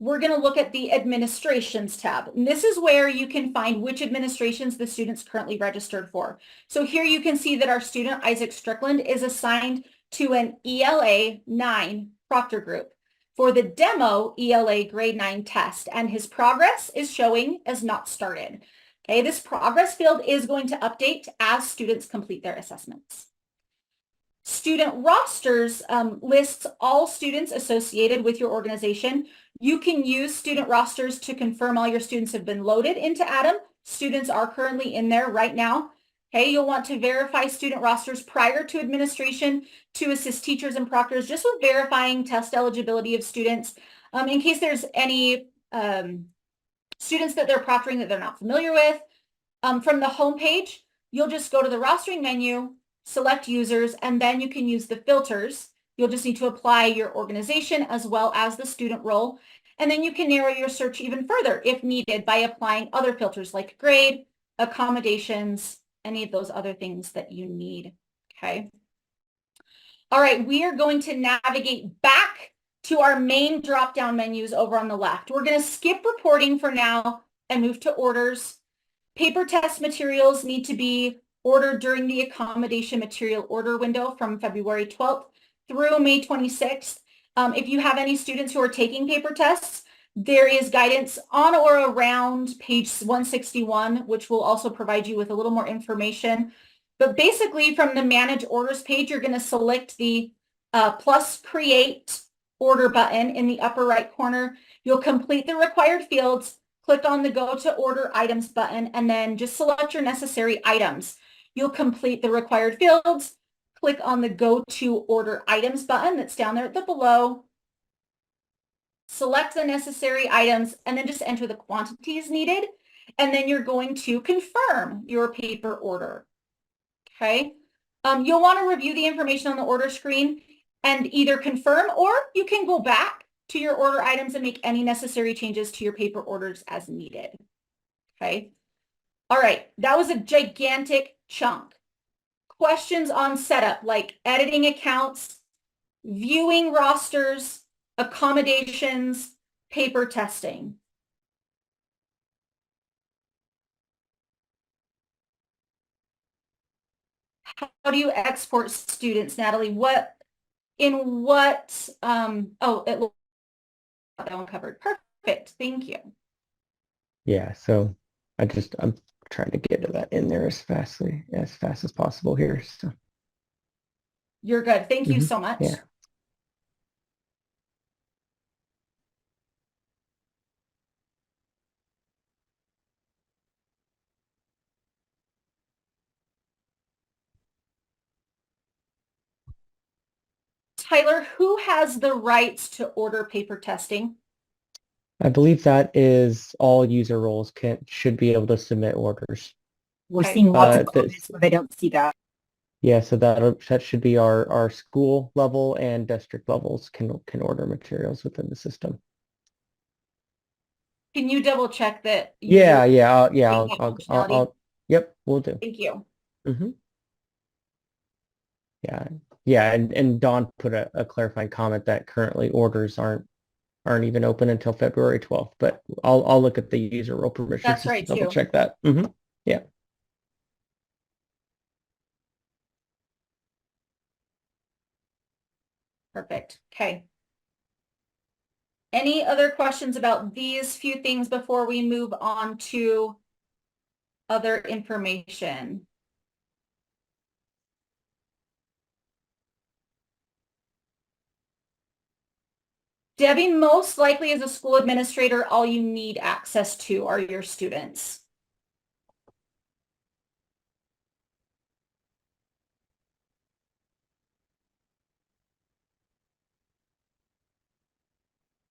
we're going to look at the administrations tab. And this is where you can find which administrations the student's currently registered for. So here you can see that our student, Isaac Strickland, is assigned to an ELA 9 Proctor group for the demo ELA grade 9 test, and his progress is showing as not started. Okay, this progress field is going to update as students complete their assessments. Student rosters lists all students associated with your organization. You can use student rosters to confirm all your students have been loaded into Atom. Students are currently in there right now. Okay, you'll want to verify student rosters prior to administration to assist teachers and proctors just with verifying test eligibility of students in case there's any students that they're proctoring that they're not familiar with. From the home page, you'll just go to the rostering menu, select users, and then you can use the filters. You'll just need to apply your organization as well as the student role. And then you can narrow your search even further if needed by applying other filters like grade, accommodations, any of those other things that you need. Okay. All right, we are going to navigate back to our main drop-down menus over on the left. We're going to skip reporting for now and move to orders. Paper test materials need to be ordered during the accommodation material order window from February 12th through May 26th. If you have any students who are taking paper tests, there is guidance on or around page 161, which will also provide you with a little more information. But basically from the Manage Orders page, you're going to select the plus Create Order button in the upper right corner. You'll complete the required fields, click on the Go to Order Items button, and then just select your necessary items. You'll complete the required fields. Click on the Go to Order Items button that's down there at the below. Select the necessary items, and then just enter the quantities needed. And then you're going to confirm your paper order. Okay. You'll want to review the information on the order screen and either confirm, or you can go back to your order items and make any necessary changes to your paper orders as needed. Okay. All right. That was a gigantic chunk. Questions on setup, like editing accounts, viewing rosters, accommodations, paper testing. How do you export students, Natalie? Oh, it looks that one covered. Perfect. Thank you. Yeah, so I'm trying to get to that in there as fast as possible here. So You're good. Thank you so much. Yeah. Tyler, who has the rights to order paper testing? I believe that is all user roles should be able to submit orders. We're Okay. seeing lots of comments where they don't see that. Yeah, so that should be our school level and district levels can order materials within the system. Can you double check that? Yeah, yep, we'll do. Thank you. Yeah, and Dawn put a clarifying comment that currently orders aren't even open until February 12th, but I'll look at the user role permissions. That's right, to double too. check that. Yeah. Perfect. Okay. Any other questions about these few things before we move on to other information? Debbie, most likely as a school administrator, all you need access to are your students.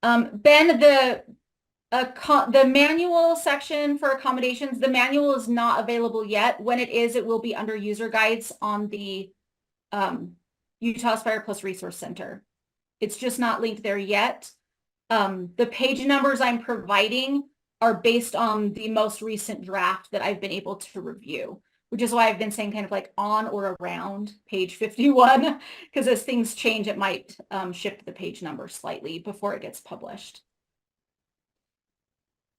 Ben, the manual section for accommodations, the manual is not available yet. When it is, it will be under user guides on the Utah Aspire Plus Resource Center. It's just not linked there yet. The page numbers I'm providing are based on the most recent draft that I've been able to review, which is why I've been saying kind of like on or around page 51, because as things change, it might shift the page number slightly before it gets published.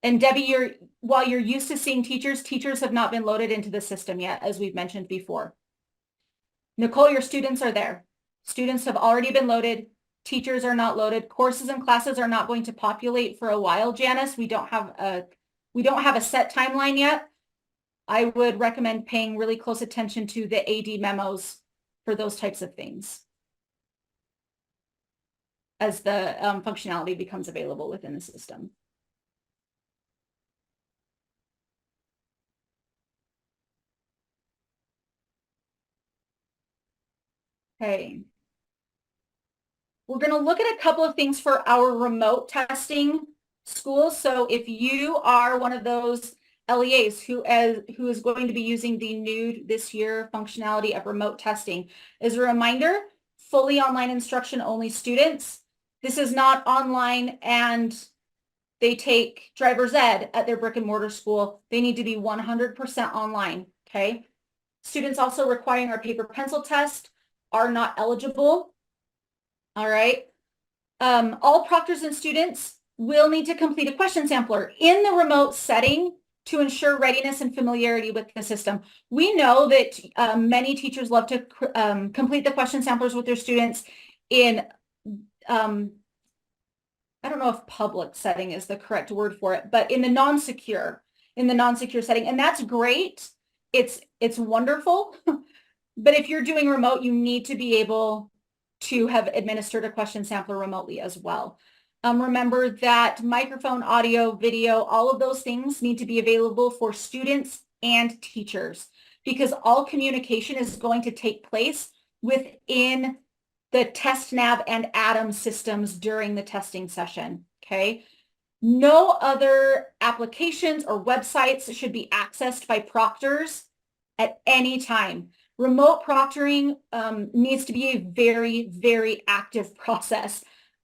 And Debbie, while you're used to seeing teachers have not been loaded into the system yet, as we've mentioned before. Nicole, your students are there. Students have already been loaded. Teachers are not loaded. Courses and classes are not going to populate for a while, Janice. We don't have a set timeline yet. I would recommend paying really close attention to the AD memos for those types of things as the functionality becomes available within the system. Okay. We're going to look at a couple of things for our remote testing schools. So if you are one of those LEAs who is going to be using the new this year functionality of remote testing, as a reminder, fully online instruction only students. This is not online and they take driver's ed at their brick and mortar school. They need to be 100% online, okay? Students also requiring our paper pencil test are not eligible. All right. All proctors and students will need to complete a question sampler in the remote setting to ensure readiness and familiarity with the system. We know that many teachers love to complete the question samplers with their students in, I don't know if public setting is the correct word for it, but in the non-secure setting. And that's great. It's wonderful. But if you're doing remote, you need to be able to have administered a question sampler remotely as well. Remember that microphone, audio, video, all of those things need to be available for students and teachers because all communication is going to take place within the TestNav and Atom systems during the testing session, okay? No other applications or websites should be accessed by proctors at any time. Remote proctoring needs to be a very, very active process,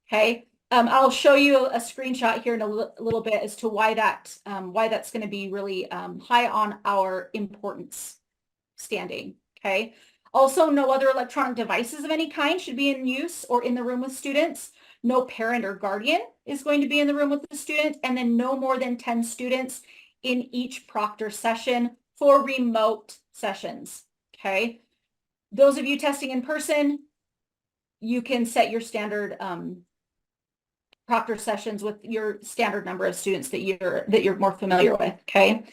okay? I'll show you a screenshot here in a little bit as to why that's going to be really high on our importance standing, okay? Also, no other electronic devices of any kind should be in use or in the room with students. No parent or guardian is going to be in the room with the student, and then no more than 10 students in each proctor session for remote sessions, okay? Those of you testing in person, you can set your standard proctor sessions with your standard number of students that you're more familiar with, okay?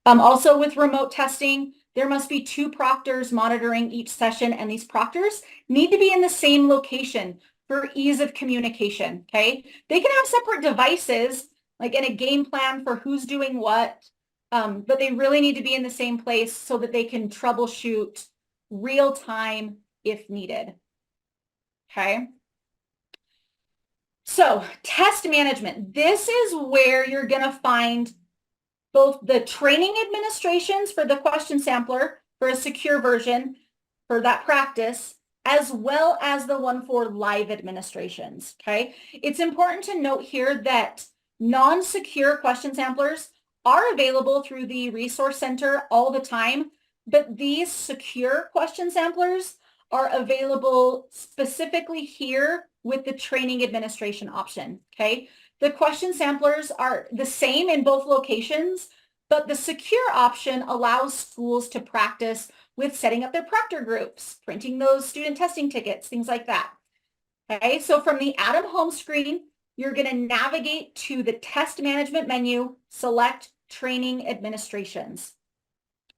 Also with remote testing, there must be 2 proctors monitoring each session, and these proctors need to be in the same location for ease of communication, okay? They can have separate devices, like in a game plan for who's doing what, but they really need to be in the same place so that they can troubleshoot real time if needed, okay? So test management, this is where you're gonna find both the training administrations for the question sampler for a secure version for that practice, as well as the one for live administrations, okay? It's important to note here that non-secure question samplers are available through the Resource Center all the time, but these secure question samplers are available specifically here with the training administration option, okay? The question samplers are the same in both locations, but the secure option allows schools to practice with setting up their proctor groups, printing those student testing tickets, things like that. Okay, so from the Atom home screen, you're going to navigate to the test management menu, select training administrations.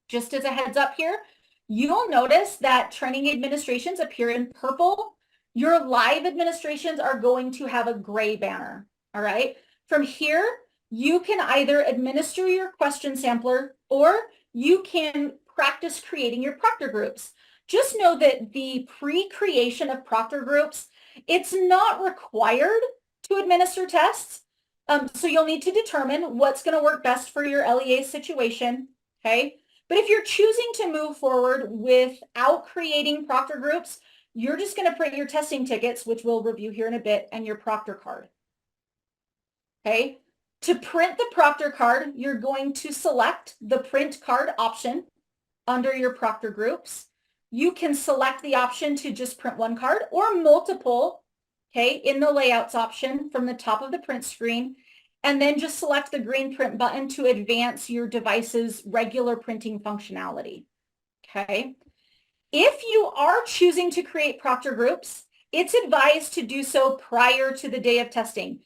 Just as a heads up here, you'll notice that training administrations appear in purple. Your live administrations are going to have a gray banner, all right? From here, you can either administer your question sampler or you can practice creating your proctor groups. Just know that the pre-creation of proctor groups, it's not required to administer tests. So you'll need to determine what's going to work best for your LEA situation, okay? But if you're choosing to move forward without creating proctor groups, you're just going to print your testing tickets, which we'll review here in a bit, and your proctor card. Okay, to print the proctor card, you're going to select the print card option under your proctor groups. You can select the option to just print one card or multiple, okay, in the layouts option from the top of the print screen, and then just select the green print button to advance your device's regular printing functionality, okay? If you are choosing to create proctor groups, it's advised to do so prior to the day of testing.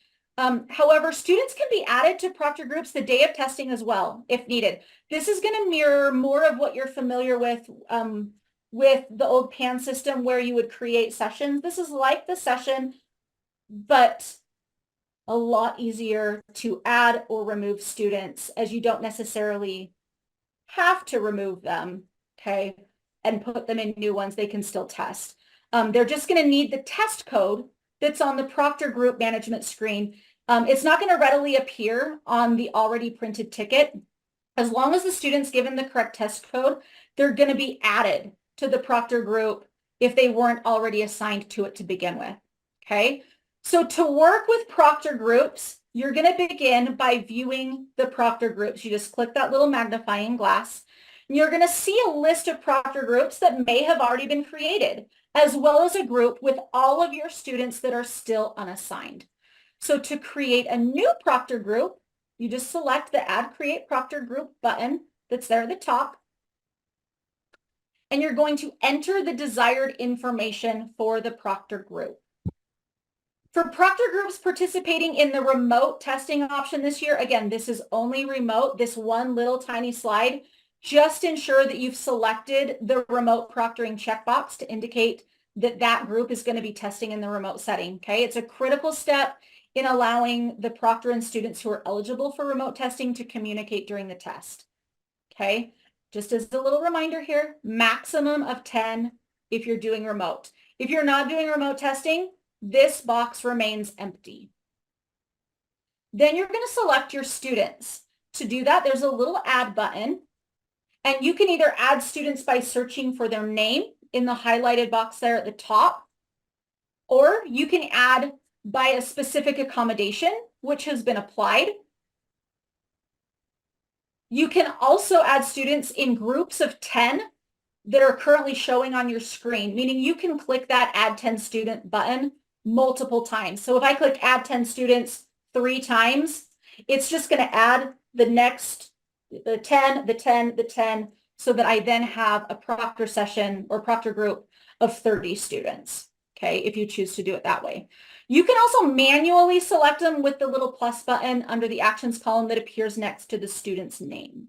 However, students can be added to proctor groups the day of testing as well, if needed. This is going to mirror more of what you're familiar with the old PAN system where you would create sessions. This is like the session, but a lot easier to add or remove students, as you don't necessarily have to remove them, okay, and put them in new ones. They can still test. They're just going to need the test code that's on the proctor group management screen. It's not going to readily appear on the already printed ticket. As long as the student's given the correct test code, they're going to be added to the proctor group if they weren't already assigned to it to begin with, okay? So to work with proctor groups, you're going to begin by viewing the proctor groups. You just click that little magnifying glass, and you're going to see a list of proctor groups that may have already been created, as well as a group with all of your students that are still unassigned. So to create a new proctor group, you just select the Add Create Proctor Group button that's there at the top, and you're going to enter the desired information for the proctor group. For proctor groups participating in the remote testing option this year, again, this is only remote, this one little tiny slide, just ensure that you've selected the remote proctoring checkbox to indicate that that group is going to be testing in the remote setting, okay? It's a critical step in allowing the proctor and students who are eligible for remote testing to communicate during the test. Okay, just as a little reminder here, maximum of 10 if you're doing remote. If you're not doing remote testing, this box remains empty. Then you're going to select your students. To do that, there's a little add button, and you can either add students by searching for their name in the highlighted box there at the top, or you can add by a specific accommodation which has been applied. You can also add students in groups of 10 that are currently showing on your screen, meaning you can click that add 10 student button multiple times. So if I click add 10 students 3 times, it's just going to add the next, the 10, the 10, the 10, so that I then have a proctor session or proctor group of 30 students. Okay, if you choose to do it that way. You can also manually select them with the little plus button under the actions column that appears next to the student's name.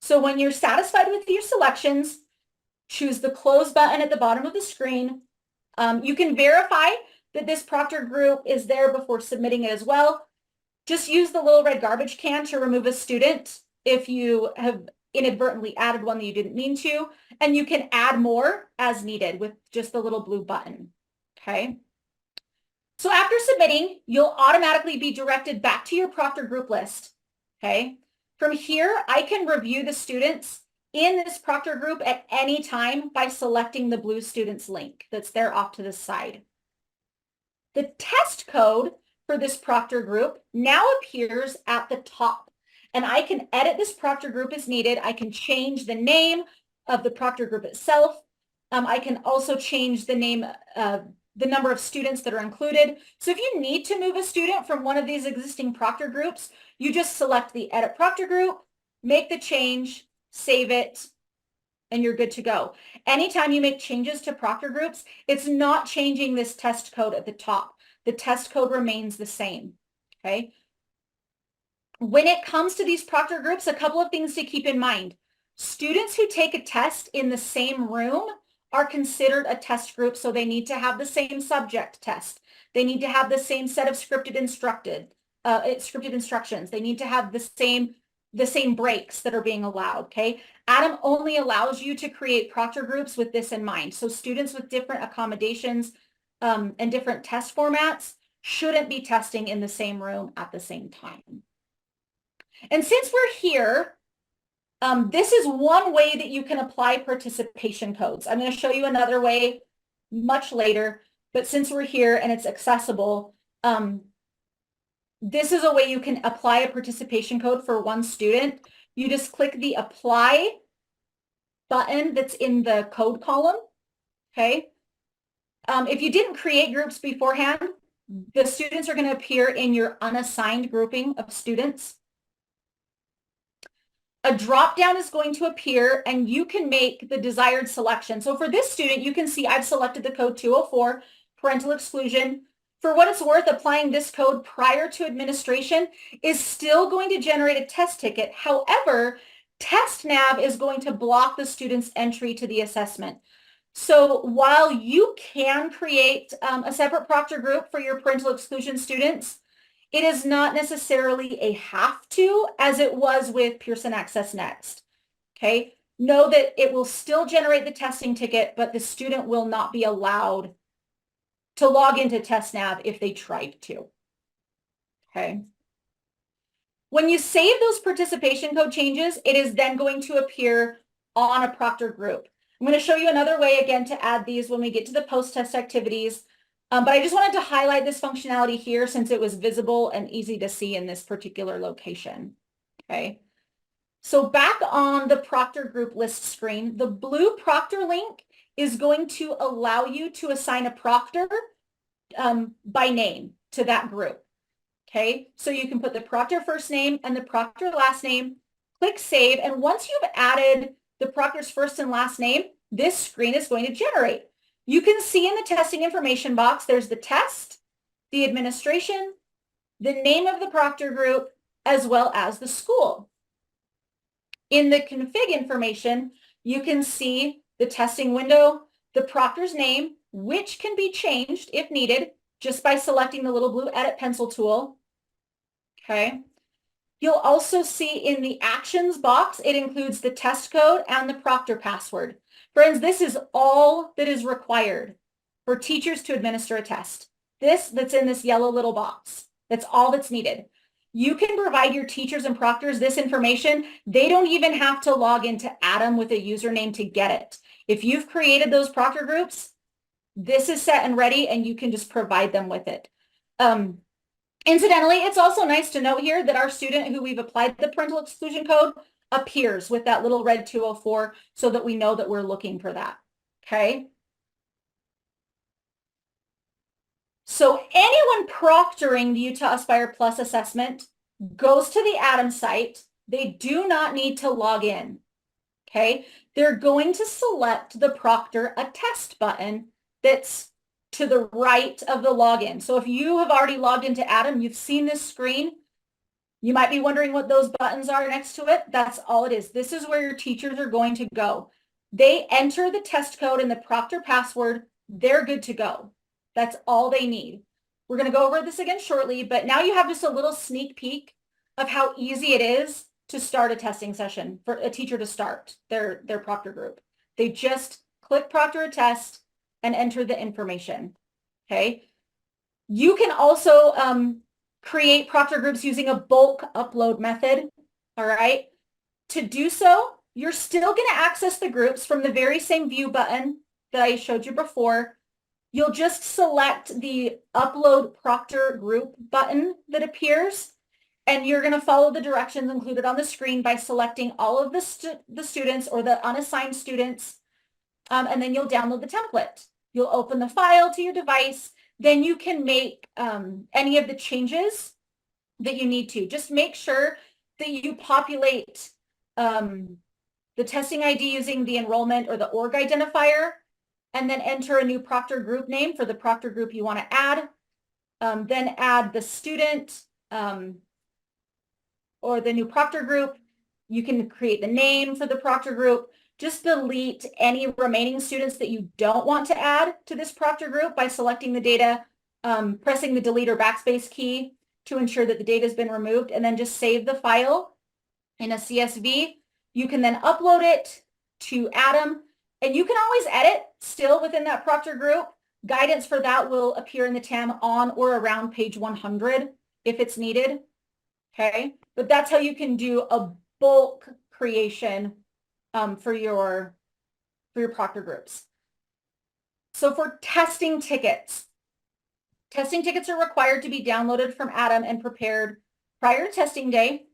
So when you're satisfied with your selections, choose the close button at the bottom of the screen. You can verify that this proctor group is there before submitting it as well. Just use the little red garbage can to remove a student if you have inadvertently added one that you didn't mean to, and you can add more as needed with just the little blue button. Okay. So after submitting, you'll automatically be directed back to your proctor group list. Okay. From here, I can review the students in this proctor group at any time by selecting the blue students link that's there off to the side. The test code for this proctor group now appears at the top, and I can edit this proctor group as needed. I can change the name of the proctor group itself. I can also change the name of the number of students that are included. So if you need to move a student from one of these existing proctor groups, you just select the edit proctor group, make the change, save it, and you're good to go. Anytime you make changes to proctor groups, it's not changing this test code at the top. The test code remains the same, okay? When it comes to these proctor groups, a couple of things to keep in mind. Students who take a test in the same room are considered a test group, so they need to have the same subject test. They need to have the same set of scripted instructions. They need to have the same breaks that are being allowed, okay? Adam only allows you to create proctor groups with this in mind. So students with different accommodations and different test formats shouldn't be testing in the same room at the same time. And since we're here, this is one way that you can apply participation codes. I'm going to show you another way much later, but since we're here and it's accessible, this is a way you can apply a participation code for one student. You just click the apply button that's in the code column, okay? If you didn't create groups beforehand, the students are going to appear in your unassigned grouping of students. A drop down is going to appear and you can make the desired selection. So for this student, you can see I've selected the code 204, parental exclusion. For what it's worth, applying this code prior to administration is still going to generate a test ticket. However, TestNav is going to block the student's entry to the assessment. So while you can create a separate proctor group for your parental exclusion students, it is not necessarily a have to, as it was with Pearson Access Next. Okay, know that it will still generate the testing ticket, but the student will not be allowed to log into TestNav if they tried to. Okay. When you save those participation code changes, it is then going to appear on a proctor group. I'm going to show you another way again to add these when we get to the post-test activities. But I just wanted to highlight this functionality here since it was visible and easy to see in this particular location. Okay. So back on the proctor group list screen, the blue proctor link is going to allow you to assign a proctor by name to that group. Okay. So you can put the proctor first name and the proctor last name, click save. And once you've added the proctor's first and last name, this screen is going to generate. You can see in the testing information box, there's the test, the administration, the name of the proctor group, as well as the school. In the config information, you can see the testing window, the proctor's name, which can be changed if needed, just by selecting the little blue edit pencil tool. Okay. You'll also see in the actions box, it includes the test code and the Proctor password. Friends, this is all that is required for teachers to administer a test. This that's in this yellow little box, that's all that's needed. You can provide your teachers and proctors this information. They don't even have to log into Adam with a username to get it. If you've created those proctor groups, this is set and ready, and you can just provide them with it. Incidentally, it's also nice to note here that our student who we've applied the parental exclusion code appears with that little red 204 so that we know that we're looking for that. Okay. So anyone proctoring the Utah Aspire Plus assessment goes to the Adam site. They do not need to log in. Okay. They're going to select the Proctor a test button that's to the right of the login. So if you have already logged into Adam, you've seen this screen, you might be wondering what those buttons are next to it. That's all it is. This is where your teachers are going to go. They enter the test code and the Proctor password. They're good to go. That's all they need. We're going to go over this again shortly, but now you have just a little sneak peek of how easy it is to start a testing session for a teacher to start their Proctor group. They just click Proctor a test and enter the information. Okay. You can also create proctor groups using a bulk upload method. All right. To do so, you're still going to access the groups from the very same view button that I showed you before. You'll just select the upload proctor group button that appears, and you're going to follow the directions included on the screen by selecting all of the students or the unassigned students. And then you'll download the template. You'll open the file to your device. Then you can make any of the changes that you need to. Just make sure that you populate the testing ID using the enrollment or the org identifier, and then enter a new proctor group name for the proctor group you want to add. Then add the student or the new proctor group. You can create the name for the proctor group. Just delete any remaining students that you don't want to add to this proctor group by selecting the data, pressing the delete or backspace key to ensure that the data has been removed, and then just save the file in a CSV. You can then upload it to Adam, and you can always edit still within that proctor group. Guidance for that will appear in the TAM on or around page 100 if it's needed. Okay, but that's how you can do a bulk creation for your proctor groups. So for testing tickets are required to be downloaded from Adam and prepared prior to testing day.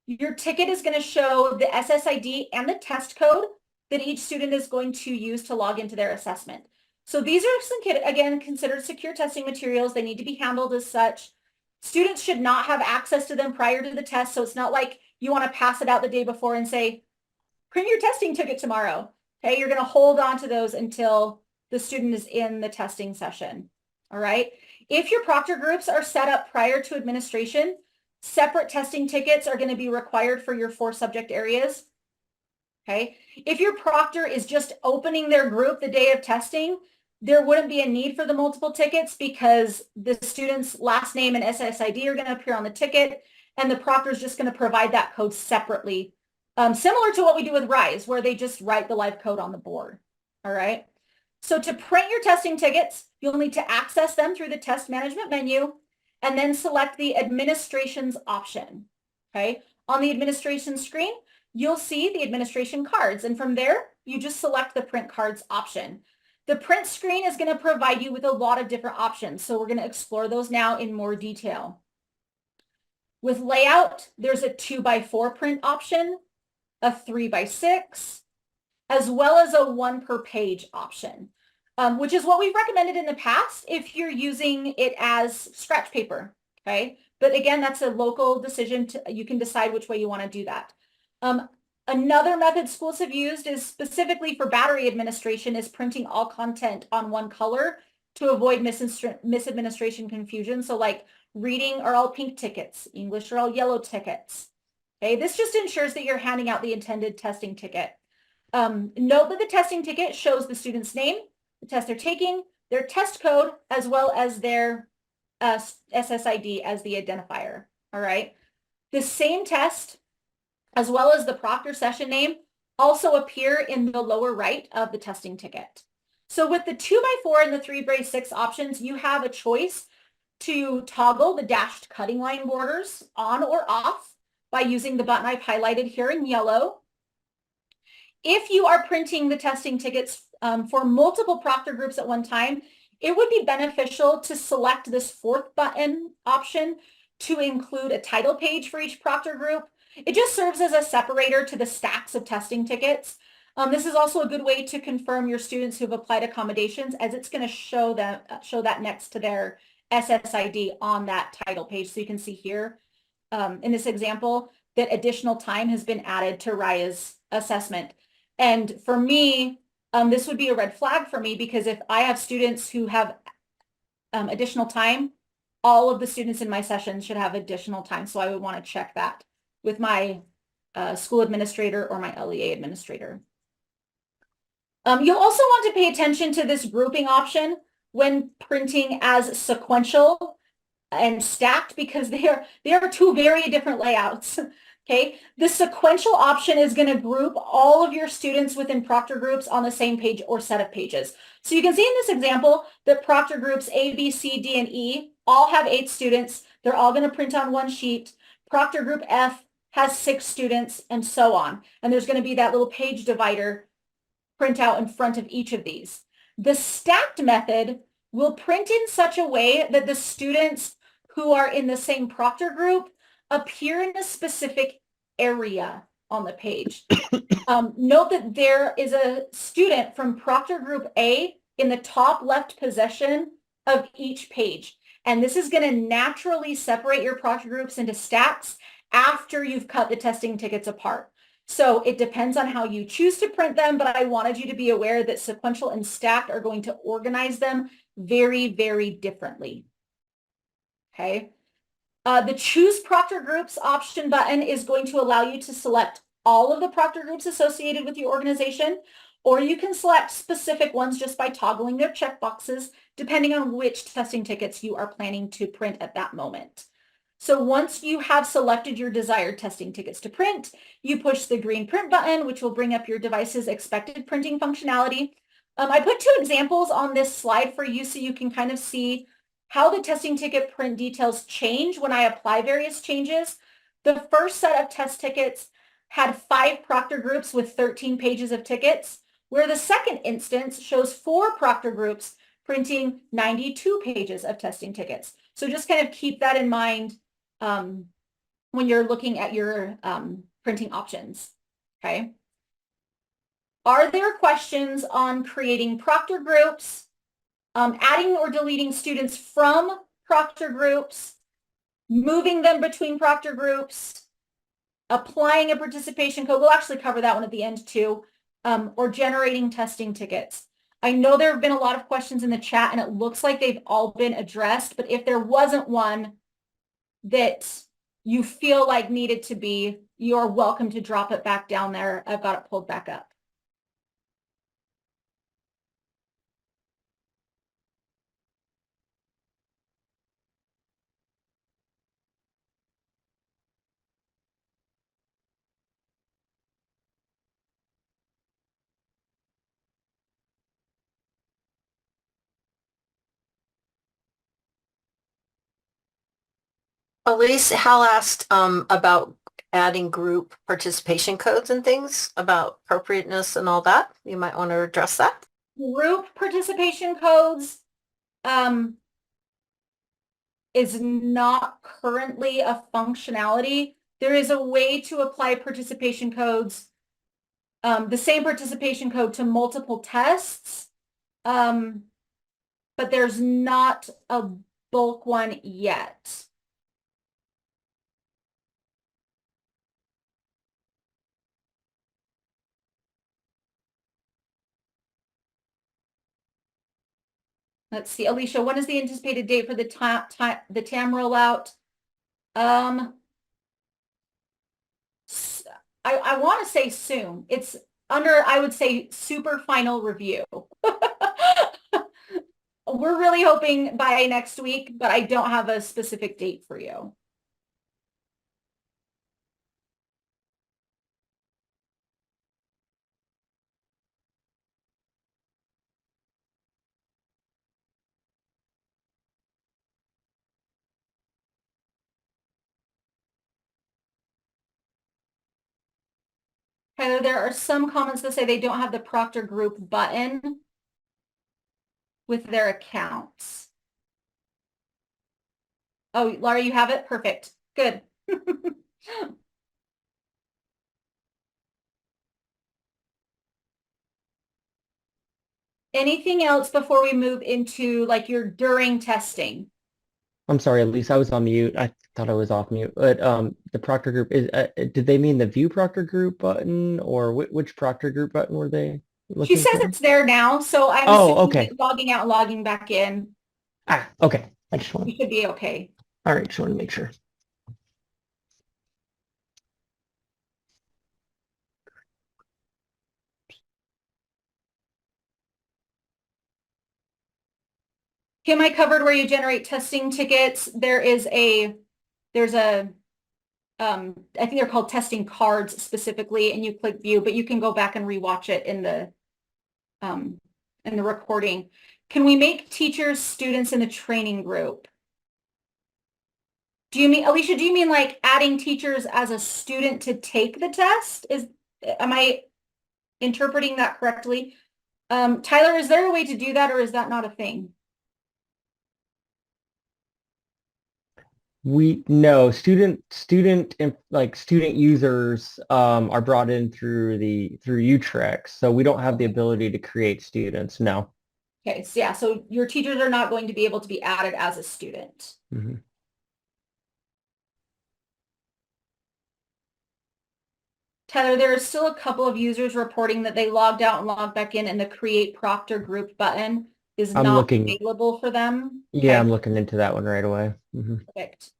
Your ticket is going to show the SSID and the test code that each student is going to use to log into their assessment. So these are, again, considered secure testing materials. They need to be handled as such. Students should not have access to them prior to the test. So it's not like you want to pass it out the day before and say, print your testing ticket tomorrow. Okay, you're going to hold on to those until the student is in the testing session. All right. If your proctor groups are set up prior to administration, separate testing tickets are going to be required for your 4 subject areas. Okay. If your proctor is just opening their group the day of testing, there wouldn't be a need for the multiple tickets because the student's last name and SSID are going to appear on the ticket, and the proctor is just going to provide that code separately. Similar to what we do with RISE, where they just write the live code on the board. All right. So to print your testing tickets, you'll need to access them through the test management menu and then select the administrations option. Okay. On the administration screen, you'll see the administration cards. And from there, you just select the print cards option. The print screen is going to provide you with a lot of different options. So we're going to explore those now in more detail. With layout, there's a 2x4 print option, a 3x6, as well as a 1 per page option, which is what we've recommended in the past if you're using it as scratch paper. Okay. But again, that's a local decision. You can decide which way you want to do that. Another method schools have used is specifically for battery administration is printing all content on one color to avoid misadministration confusion. So like reading are all pink tickets, English are all yellow tickets. Okay, this just ensures that you're handing out the intended testing ticket. Note that the testing ticket shows the student's name, the test they're taking, their test code, as well as their SSID as the identifier. All right. The same test, as well as the proctor session name, also appear in the lower right of the testing ticket. So with the 2x4 and the 3x6 options, you have a choice to toggle the dashed cutting line borders on or off by using the button I've highlighted here in yellow. If you are printing the testing tickets for multiple proctor groups at one time, it would be beneficial to select this fourth button option to include a title page for each proctor group. It just serves as a separator to the stacks of testing tickets. This is also a good way to confirm your students who have applied accommodations, as it's going to show that next to their SSID on that title page. So you can see here in this example that additional time has been added to Raya's assessment. And for me, this would be a red flag for me, because if I have students who have additional time, all of the students in my session should have additional time. So I would want to check that with my school administrator or my LEA administrator. You'll also want to pay attention to this grouping option when printing as sequential and stacked, because they are two very different layouts. Okay, the sequential option is going to group all of your students within proctor groups on the same page or set of pages. So you can see in this example that proctor groups A, B, C, D, and E all have 8 students. They're all going to print on one sheet. Proctor group F has 6 students, and so on. And there's going to be that little page divider printout in front of each of these. The stacked method will print in such a way that the students who are in the same proctor group appear in a specific area on the page. Note that there is a student from proctor group A in the top left position of each page. And this is going to naturally separate your proctor groups into stacks after you've cut the testing tickets apart. So it depends on how you choose to print them, but I wanted you to be aware that sequential and stacked are going to organize them very, very differently. Okay. The Choose Proctor Groups option button is going to allow you to select all of the proctor groups associated with your organization, or you can select specific ones just by toggling their checkboxes, depending on which testing tickets you are planning to print at that moment. So once you have selected your desired testing tickets to print, you push the green print button, which will bring up your device's expected printing functionality. I put 2 examples on this slide for you so you can kind of see how the testing ticket print details change when I apply various changes. The first set of test tickets had 5 proctor groups with 13 pages of tickets, where the second instance shows 4 proctor groups printing 92 pages of testing tickets. So just kind of keep that in mind when you're looking at your printing options, okay? Are there questions on creating proctor groups, adding or deleting students from proctor groups, moving them between proctor groups, applying a participation code? We'll actually cover that one at the end too, or generating testing tickets. I know there have been a lot of questions in the chat and it looks like they've all been addressed, but if there wasn't one that you feel like needed to be, you're welcome to drop it back down there. I've got it pulled back up. Elise, Hal asked about adding group participation codes and things, about appropriateness and all that. You might want to address that. Group participation codes is not currently a functionality. There is a way to apply participation codes, the same participation code to multiple tests, but there's not a bulk one yet. Let's see, Alicia, when is the anticipated date for the TAM rollout? I want to say soon. It's under, I would say, super final review. we're really hoping by next week, but I don't have a specific date for you. Tyler, there are some comments that say they don't have the Proctor group button with their accounts. Oh, Laura, you have it? Perfect. Good. Anything else before we move into like your during testing? I'm sorry, Elise, I was on mute. I thought I was off mute. But the Proctor group is did they mean the View Proctor group button or which Proctor group button were they She looking says for? it's there now, so I'm Oh, assuming okay. that logging out and logging back in, Okay. I just want you should be okay. all right, just want to make sure. Kim, I covered where you generate testing tickets. There's a I think they're called testing cards specifically, and you click view, but you can go back and rewatch it in the recording. Can we make teachers students in the training group? Do you mean, Alicia, do you mean like adding teachers as a student to take the test? Am I interpreting that correctly? Tyler, is there a way to do that, or is that not a thing? No, student users are brought in through Utrecht, so we don't have the ability to create students. No. Okay, so yeah, so your teachers are not going to be able to be added as a student. Mm-hmm. Tyler, there are still a couple of users reporting that they logged out and logged back in, and the Create Proctor Group button is I'm not looking. available for them. Yeah, Okay, I'm looking into that one right away. Mm-hmm. perfect.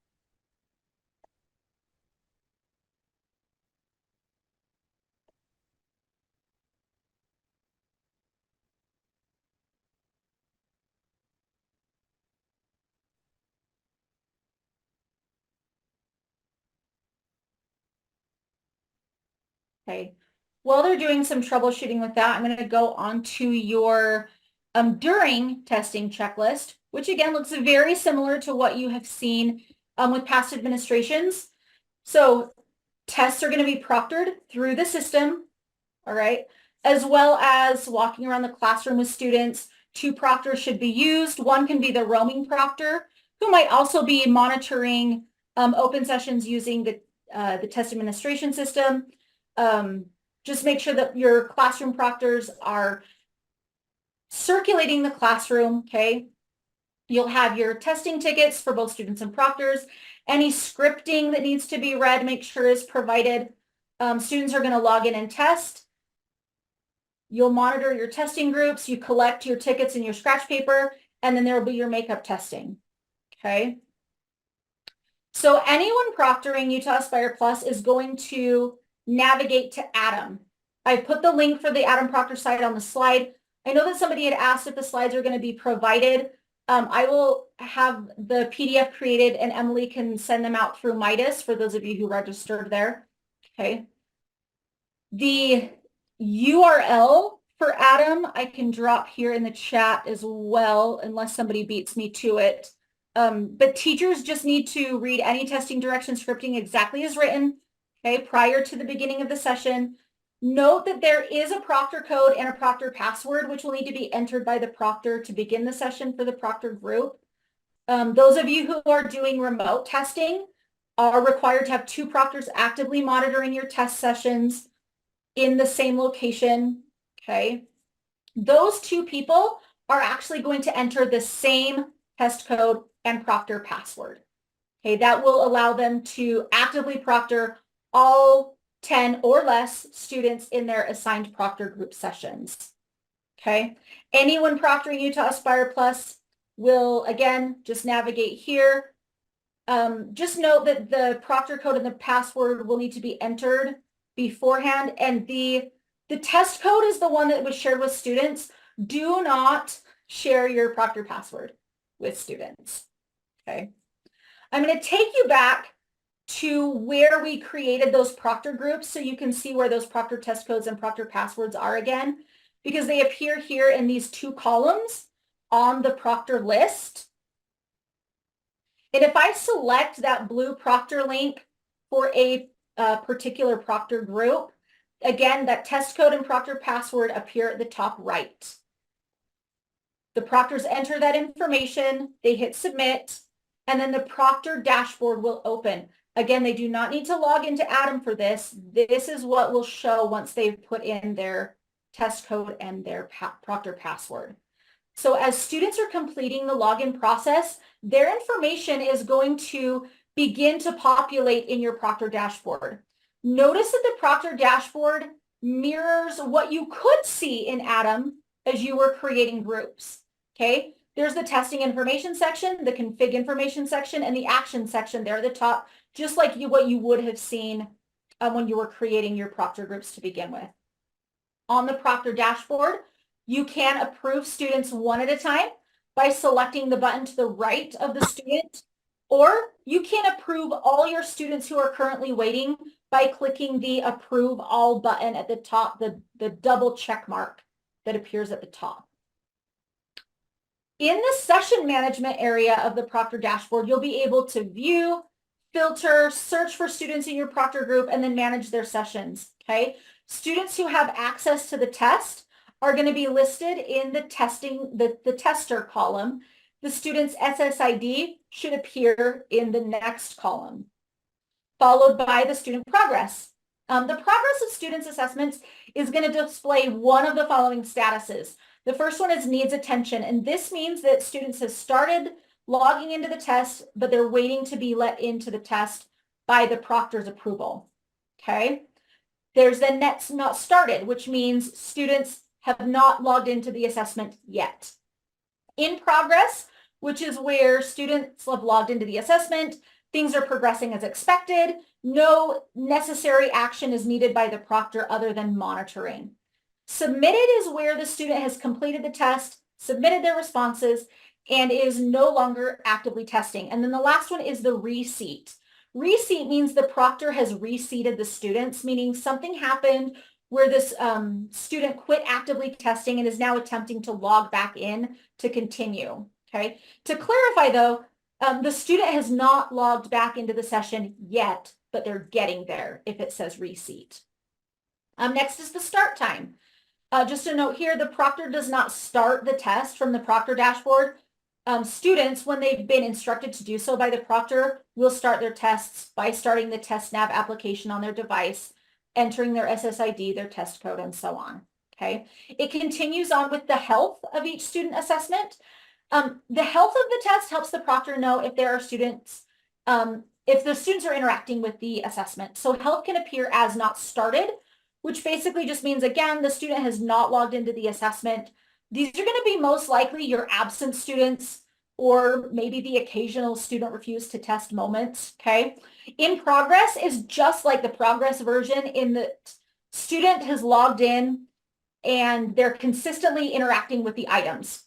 Okay. While they're doing some troubleshooting with that, I'm going to go on to your during testing checklist, which again looks very similar to what you have seen with past administrations. So tests are going to be proctored through the system, all right, as well as walking around the classroom with students. 2 proctors should be used. One can be the roaming proctor, who might also be monitoring open sessions using the test administration system. Just make sure that your classroom proctors are circulating the classroom, okay? You'll have your testing tickets for both students and proctors. Any scripting that needs to be read, make sure is provided. Students are going to log in and test. You'll monitor your testing groups. You collect your tickets and your scratch paper, and then there will be your makeup testing, okay? So anyone proctoring Utah Aspire Plus is going to navigate to Adam. I put the link for the Adam Proctor site on the slide. I know that somebody had asked if the slides are going to be provided. I will have the PDF created and Emily can send them out through Midas for those of you who registered there. Okay. The URL for Adam, I can drop here in the chat as well, unless somebody beats me to it. But teachers just need to read any testing direction scripting exactly as written, okay, prior to the beginning of the session. Note that there is a proctor code and a proctor password, which will need to be entered by the proctor to begin the session for the proctor group. Those of you who are doing remote testing are required to have 2 proctors actively monitoring your test sessions in the same location, okay? Those 2 people are actually going to enter the same test code and proctor password. Okay, that will allow them to actively proctor all 10 or less students in their assigned proctor group sessions. Okay, anyone proctoring Utah Aspire Plus will, again, just navigate here. Just note that the proctor code and the password will need to be entered beforehand, and the test code is the one that was shared with students. Do not share your Proctor password with students. Okay. I'm going to take you back to where we created those Proctor groups so you can see where those Proctor test codes and Proctor passwords are again, because they appear here in these two columns on the Proctor list. And if I select that blue Proctor link for a particular Proctor group, again, that test code and Proctor password appear at the top right. The Proctors enter that information, they hit submit, and then the Proctor dashboard will open. Again, they do not need to log into Adam for this. This is what will show once they've put in their test code and their Proctor password. So as students are completing the login process, their information is going to begin to populate in your Proctor dashboard. Notice that the Proctor dashboard mirrors what you could see in Adam as you were creating groups. Okay, there's the testing information section, the config information section, and the action section there at the top, just like what you would have seen when you were creating your Proctor groups to begin with. On the Proctor dashboard, you can approve students one at a time by selecting the button to the right of the student, or you can approve all your students who are currently waiting by clicking the approve all button at the top, the double check mark that appears at the top. In the session management area of the Proctor dashboard, you'll be able to view, filter, search for students in your Proctor group, and then manage their sessions, okay? Students who have access to the test are going to be listed in the tester column. The student's SSID should appear in the next column, followed by the student progress. The progress of students' assessments is going to display one of the following statuses. The first one is needs attention, and this means that students have started logging into the test, but they're waiting to be let into the test by the Proctor's approval, okay? There's the net's not started, which means students have not logged into the assessment yet. In progress, which is where students have logged into the assessment, things are progressing as expected, no necessary action is needed by the Proctor other than monitoring. Submitted is where the student has completed the test, submitted their responses, and is no longer actively testing. And then the last one is the reseat. Reseat means the Proctor has reseated the students, meaning something happened where this student quit actively testing and is now attempting to log back in to continue, okay? To clarify though, the student has not logged back into the session yet, but they're getting there if it says reseat. Next is the start time. Just a note here, the Proctor does not start the test from the Proctor dashboard. Students, when they've been instructed to do so by the Proctor, will start their tests by starting the TestNav application on their device, entering their SSID, their test code, and so on, okay? It continues on with the health of each student assessment. The health of the test helps the Proctor know if there are students, if the students are interacting with the assessment. So health can appear as not started, which basically just means, again, the student has not logged into the assessment. These are going to be most likely your absent students or maybe the occasional student refused to test moments, okay? In progress is just like the progress version in the student has logged in and they're consistently interacting with the items.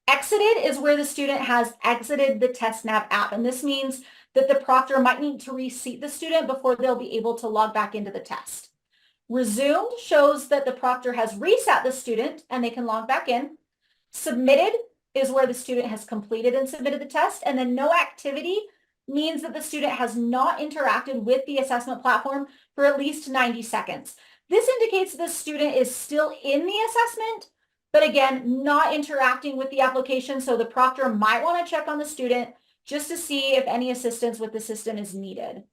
Exited is where the student has exited the TestNav app, and this means that the Proctor might need to reseat the student before they'll be able to log back into the test. Resumed shows that the Proctor has reset the student and they can log back in. Submitted is where the student has completed and submitted the test, and then no activity means that the student has not interacted with the assessment platform for at least 90 seconds. This indicates the student is still in the assessment, but again, not interacting with the application, so the Proctor might want to check on the student just to see if any assistance with the system is needed,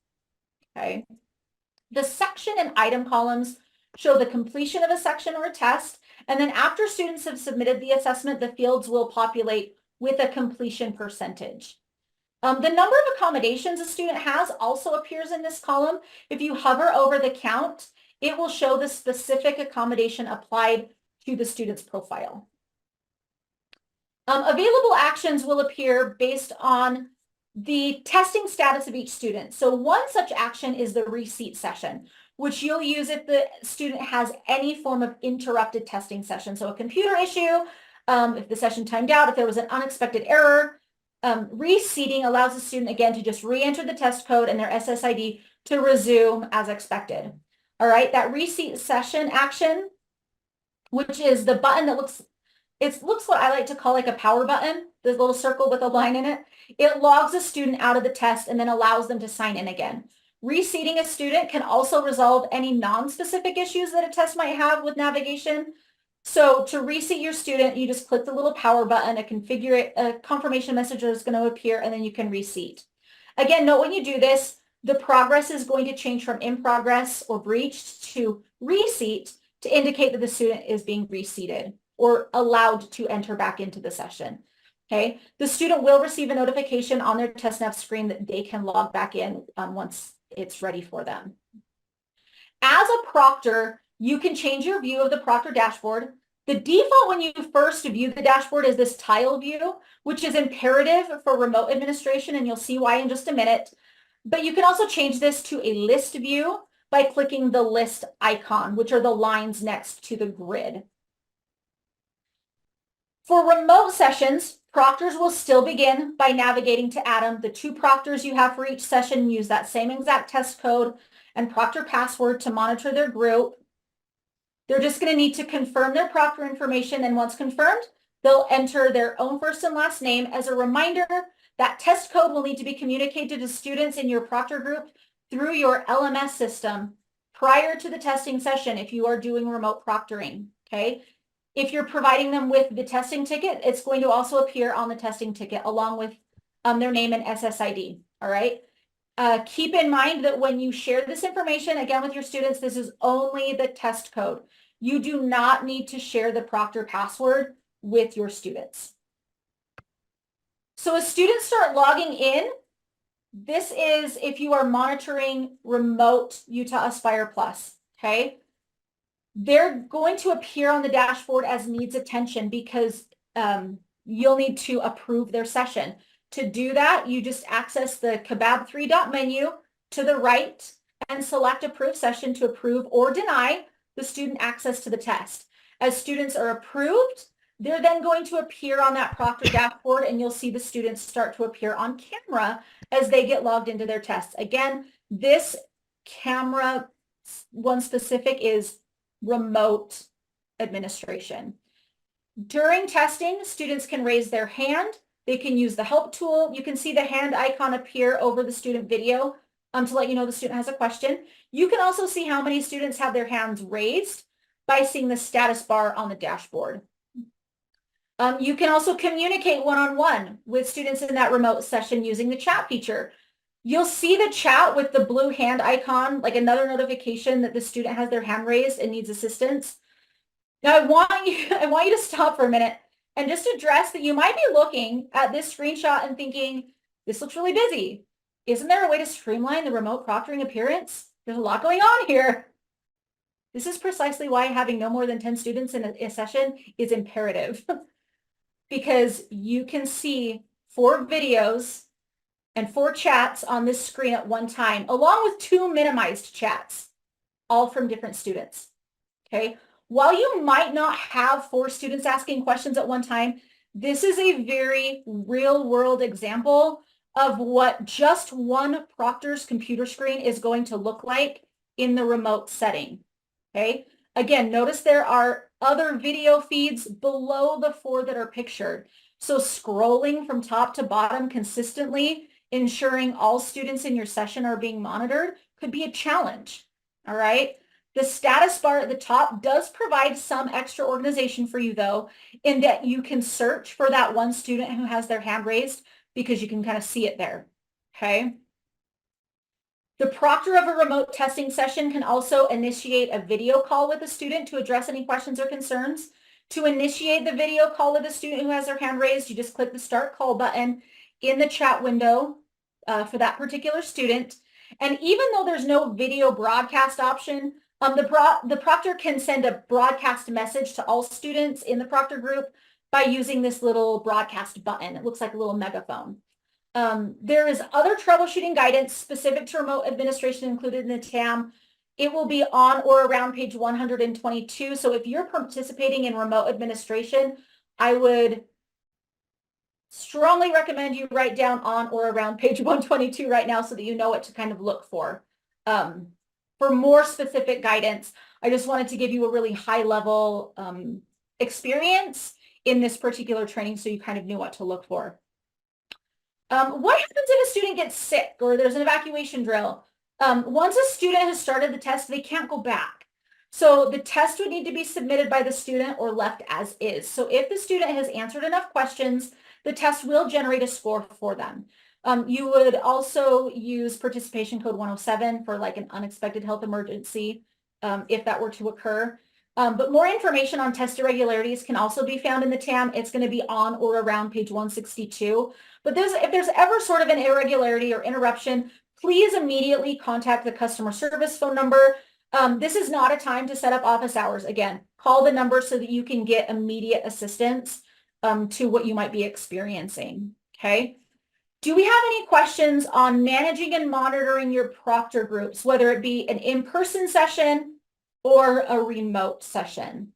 okay? The section and item columns show the completion of a section or a test, and then after students have submitted the assessment, the fields will populate with a completion percentage. The number of accommodations a student has also appears in this column. If you hover over the count, it will show the specific accommodation applied to the student's profile. Available actions will appear based on the testing status of each student. So one such action is the reseat session, which you'll use if the student has any form of interrupted testing session. So a computer issue, if the session timed out, if there was an unexpected error. Reseating allows the student, again, to just re-enter the test code and their SSID to resume as expected. All right, that reseat session action, which is the button that looks what I like to call like a power button, this little circle with a line in it. It logs a student out of the test and then allows them to sign in again. Reseating a student can also resolve any non-specific issues that a test might have with navigation. So to reseat your student, you just click the little power button, a confirmation message is going to appear, and then you can reseat. Again, note when you do this, the progress is going to change from in progress or breached to reseat to indicate that the student is being reseated or allowed to enter back into the session. Okay, the student will receive a notification on their TestNav screen that they can log back in once it's ready for them. As a proctor, you can change your view of the Proctor dashboard. The default when you first view the dashboard is this tile view, which is imperative for remote administration, and you'll see why in just a minute. But you can also change this to a list view by clicking the list icon, which are the lines next to the grid. For remote sessions, proctors will still begin by navigating to Adam. The 2 proctors you have for each session use that same exact test code and proctor password to monitor their group. They're just going to need to confirm their proctor information, and once confirmed, they'll enter their own first and last name. As a reminder, that test code will need to be communicated to students in your proctor group through your LMS system prior to the testing session if you are doing remote proctoring, okay? If you're providing them with the testing ticket, it's going to also appear on the testing ticket along with their name and SSID, all right? Keep in mind that when you share this information, again, with your students, this is only the test code. You do not need to share the proctor password with your students. So as students start logging in, this is if you are monitoring remote Utah Aspire Plus, okay? They're going to appear on the dashboard as needs attention because you'll need to approve their session. To do that, you just access the Kebab 3-dot menu to the right and select Approve Session to approve or deny the student access to the test. As students are approved, they're then going to appear on that Proctor dashboard, and you'll see the students start to appear on camera as they get logged into their tests. Again, this camera one specific is remote administration. During testing, students can raise their hand. They can use the help tool. You can see the hand icon appear over the student video to let you know the student has a question. You can also see how many students have their hands raised by seeing the status bar on the dashboard. You can also communicate one-on-one with students in that remote session using the chat feature. You'll see the chat with the blue hand icon, like another notification that the student has their hand raised and needs assistance. Now, I want you to stop for a minute and just address that you might be looking at this screenshot and thinking, this looks really busy. Isn't there a way to streamline the remote proctoring appearance? There's a lot going on here. This is precisely why having no more than 10 students in a session is imperative. Because you can see 4 videos and 4 chats on this screen at one time, along with 2 minimized chats, all from different students, okay? While you might not have 4 students asking questions at one time, this is a very real-world example of what just one proctor's computer screen is going to look like in the remote setting, okay? Again, notice there are other video feeds below the 4 that are pictured. So scrolling from top to bottom consistently, ensuring all students in your session are being monitored could be a challenge, all right? The status bar at the top does provide some extra organization for you, though, in that you can search for that one student who has their hand raised because you can kind of see it there, okay? The proctor of a remote testing session can also initiate a video call with a student to address any questions or concerns. To initiate the video call with a student who has their hand raised, you just click the Start Call button in the chat window for that particular student. And even though there's no video broadcast option, the proctor can send a broadcast message to all students in the proctor group by using this little broadcast button. It looks like a little megaphone. There is other troubleshooting guidance specific to remote administration included in the TAM. It will be on or around page 122. So if you're participating in remote administration, I would strongly recommend you write down on or around page 122 right now so that you know what to kind of look for. For more specific guidance, I just wanted to give you a really high level experience in this particular training so you kind of knew what to look for. What happens if a student gets sick or there's an evacuation drill? Once a student has started the test, they can't go back. So the test would need to be submitted by the student or left as is. So if the student has answered enough questions, the test will generate a score for them. You would also use participation code 107 for like an unexpected health emergency if that were to occur. But more information on test irregularities can also be found in the TAM. It's going to be on or around page 162. But if there's ever sort of an irregularity or interruption, please immediately contact the customer service phone number. This is not a time to set up office hours. Again, call the number so that you can get immediate assistance to what you might be experiencing. Okay. Do we have any questions on managing and monitoring your proctor groups, whether it be an in-person session or a remote session?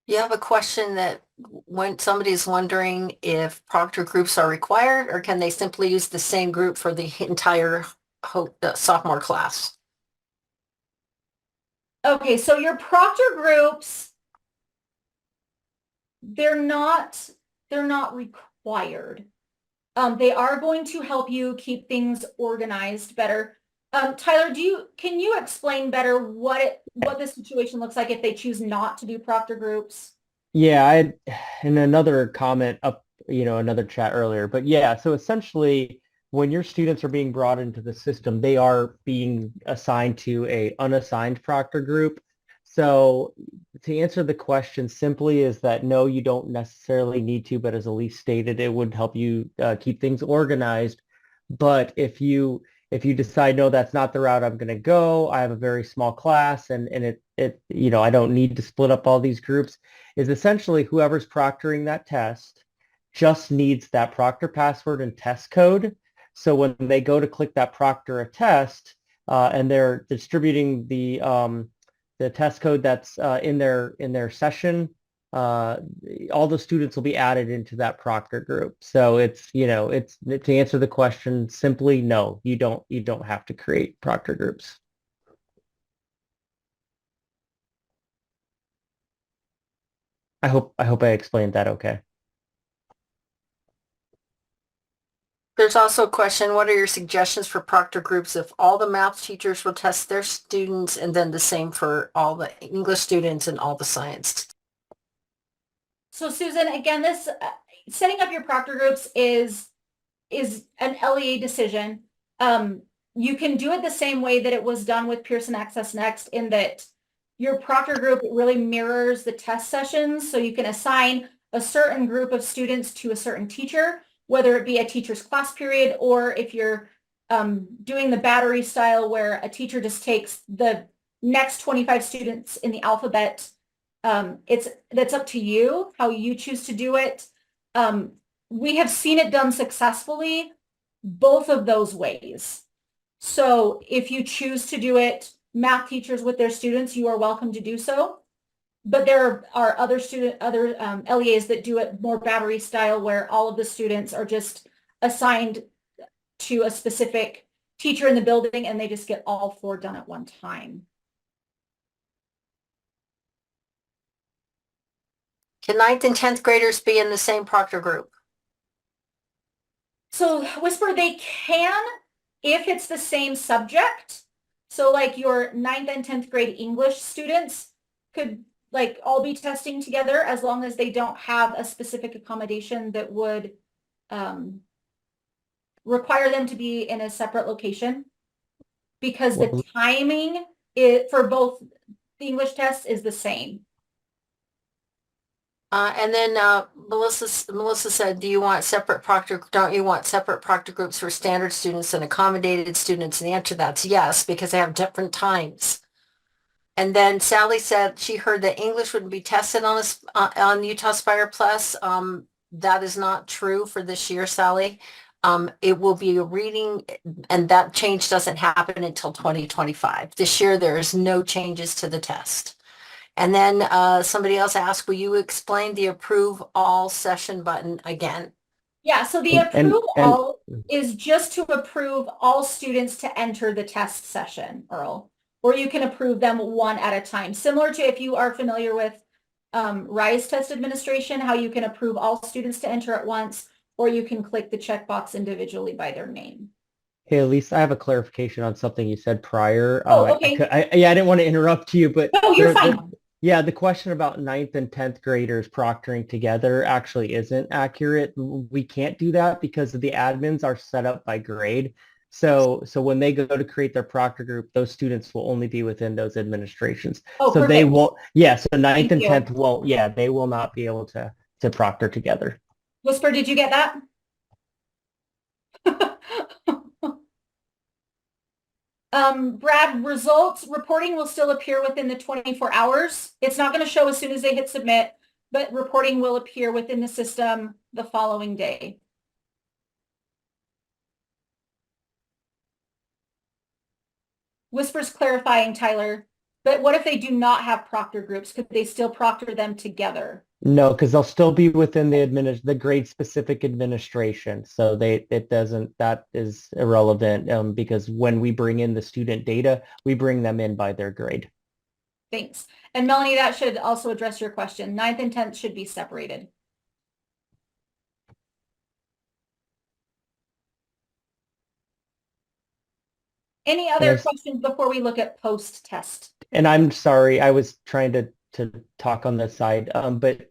You have a question that when somebody's wondering if proctor groups are required, or can they simply use the same group for the entire sophomore class? Okay, so your proctor groups, they're not required. They are going to help you keep things organized better. Tyler, can you explain better what the situation looks like if they choose not to do proctor groups? Yeah, in another comment up, another chat earlier, but yeah, so essentially when your students are being brought into the system, they are being assigned to a unassigned proctor group. So to answer the question simply is that no, you don't necessarily need to, but as Elise stated, it would help you keep things organized. But if you decide, no, that's not the route I'm going to go, I have a very small class and I don't need to split up all these groups, is essentially whoever's proctoring that test just needs that proctor password and test code. So when they go to click that proctor a test and they're distributing the test code that's in their session, all the students will be added into that proctor group. So it's to answer the question simply, no, you don't have to create proctor groups. I hope I explained that okay. There's also a question, what are your suggestions for proctor groups if all the math teachers will test their students and then the same for all the English students and all the science? So Susan, again, this setting up your proctor groups is an LEA decision. You can do it the same way that it was done with Pearson Access Next, in that your proctor group really mirrors the test sessions. So you can assign a certain group of students to a certain teacher, whether it be a teacher's class period, or if you're doing the battery style where a teacher just takes the next 25 students in the alphabet. That's up to you how you choose to do it. We have seen it done successfully both of those ways. So if you choose to do it math teachers with their students, you are welcome to do so. But there are other LEAs that do it more battery style, where all of the students are just assigned to a specific teacher in the building and they just get all 4 done at one time. Can 9th and 10th graders be in the same proctor group? So Whisper, they can if it's the same subject. So like your 9th and 10th grade English students could like all be testing together, as long as they don't have a specific accommodation that would require them to be in a separate location, because the timing for both the English tests is the same. And then Melissa said, don't you want separate proctor groups for standard students and accommodated students? And the answer to that's yes, because they have different times. And then Sally said she heard that English wouldn't be tested on Utah Spire Plus. That is not true for this year, Sally. it will be a reading, and that change doesn't happen until 2025. This year, there is no changes to the test. And then somebody else asked, will you explain the approve all session button again? Yeah, so the approve all is just to approve all students to enter the test session, Earl. Or you can approve them one at a time, similar to if you are familiar with RISE test administration, how you can approve all students to enter at once, or you can click the checkbox individually by their name. Hey, Elise, I have a clarification on something you said prior. Oh, okay. Yeah, I didn't want to interrupt you, but no, you're fine. Yeah, the question about 9th and 10th graders proctoring together actually isn't accurate. We can't do that because the admins are set up by grade. So when they go to create their proctor group, those students will only be within those administrations. Oh, so perfect. They won't, yeah, so 9th Thank and you. 10th won't, yeah, they will not be able to proctor together. Whisper, did you get that? Brad, results reporting will still appear within the 24 hours. It's not going to show as soon as they hit submit, but reporting will appear within the system the following day. Whisper's clarifying, Tyler, but what if they do not have proctor groups? Could they still proctor them together? No, because they'll still be within the grade specific administration. So that is irrelevant because when we bring in the student data, we bring them in by their grade. Thanks. And Melanie, that should also address your question. 9th and 10th should be separated. Any other questions before we look at post-test? And I'm sorry, I was trying to talk on this side, but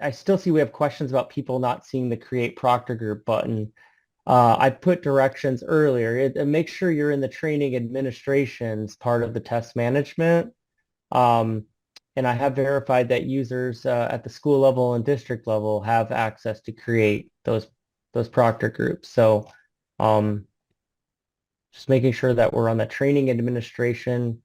I still see we have questions about people not seeing the create proctor group button. I put directions earlier. Make sure you're in the training administrations part of the test management. And I have verified that users at the school level and district level have access to create those proctor groups. So just making sure that we're on the training administration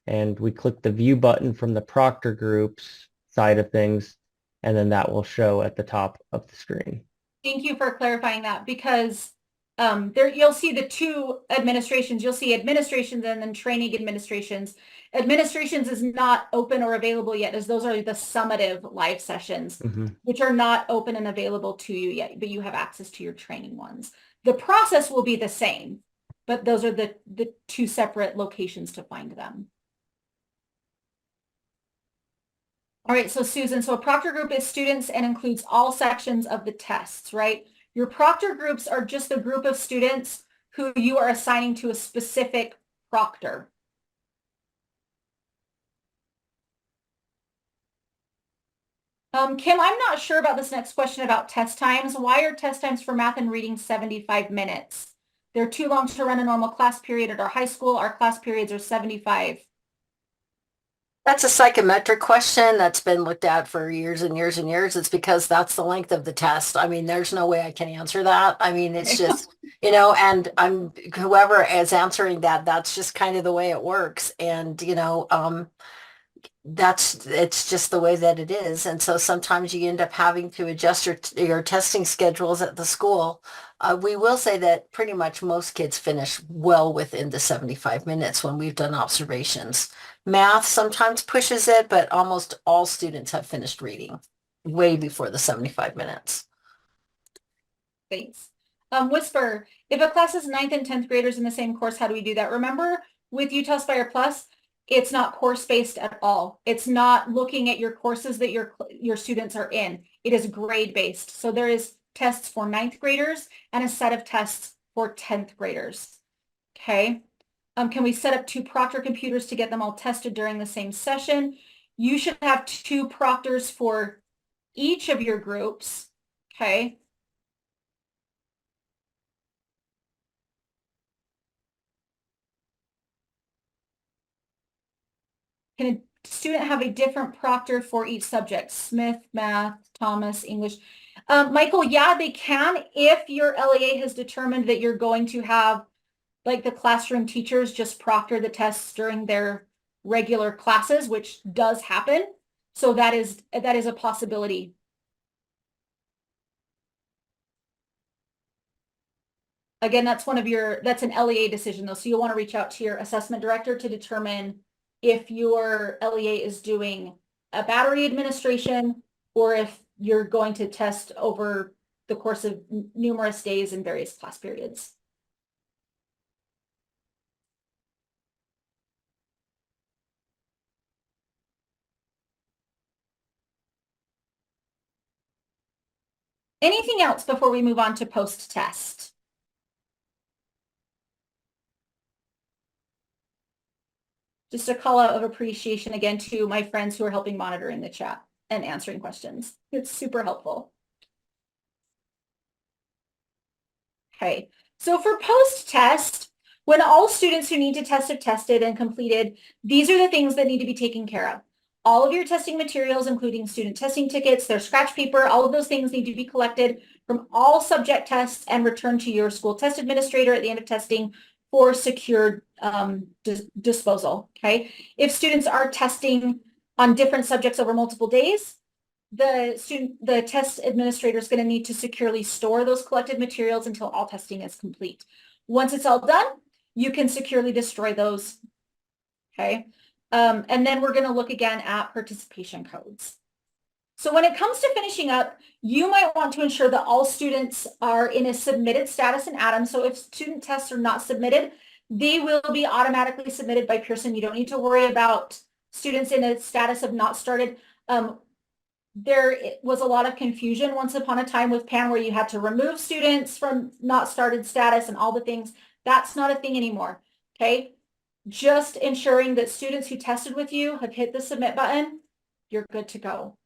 and we click the view button from the proctor groups side of things, and then that will show at the top of the screen. Thank you for clarifying that, because there you'll see the two administrations. You'll see administrations and then training administrations. Administrations is not open or available yet, as those are the summative live sessions, which are not open and available to you yet, but you have access to your training ones. The process will be the same, but those are the two separate locations to find them. All right, so Susan, so a proctor group is students and includes all sections of the tests, right? Your proctor groups are just a group of students who you are assigning to a specific proctor. Kim, I'm not sure about this next question about test times. Why are test times for math and reading 75 minutes? They're too long to run a normal class period at our high school. Our class periods are 75. That's a psychometric question that's been looked at for years and years and years. It's because that's the length of the test. I mean, there's no way I can answer that. I mean, it's just, and whoever is answering that, that's just kind of the way it works. And, it's just the way that it is. And so sometimes you end up having to adjust your testing schedules at the school. We will say that pretty much most kids finish well within the 75 minutes when we've done observations. Math sometimes pushes it, but almost all students have finished reading way before the 75 minutes. Thanks. Whisper, if a class is 9th and 10th graders in the same course, how do we do that? Remember, with Utah Aspire Plus, it's not course-based at all. It's not looking at your courses that your students are in. It is grade-based. So there is tests for 9th graders and a set of tests for 10th graders. Okay. Can we set up 2 proctor computers to get them all tested during the same session? You should have 2 proctors for each of your groups. Okay. Can a student have a different proctor for each subject? Smith, math, Thomas, English. Michael, yeah, they can if your LEA has determined that you're going to have like the classroom teachers just proctor the tests during their regular classes, which does happen. So that is a possibility. Again, that's that's an LEA decision though. So you'll want to reach out to your assessment director to determine if your LEA is doing a battery administration or if you're going to test over the course of numerous days in various class periods. Anything else before we move on to post-test? Just a call out of appreciation again to my friends who are helping monitoring the chat and answering questions. It's super helpful. Okay, so for post-test, when all students who need to test have tested and completed, these are the things that need to be taken care of. All of your testing materials, including student testing tickets, their scratch paper, all of those things need to be collected from all subject tests and returned to your school test administrator at the end of testing for secure disposal, okay? If students are testing on different subjects over multiple days, the test administrator is going to need to securely store those collected materials until all testing is complete. Once it's all done, you can securely destroy those, okay? And then we're going to look again at participation codes. So when it comes to finishing up, you might want to ensure that all students are in a submitted status in Atom. So if student tests are not submitted, they will be automatically submitted by Pearson. You don't need to worry about students in a status of not started. There was a lot of confusion once upon a time with PAN where you had to remove students from not started status and all the things. That's not a thing anymore, okay? Just ensuring that students who tested with you have hit the submit button, you're good to go,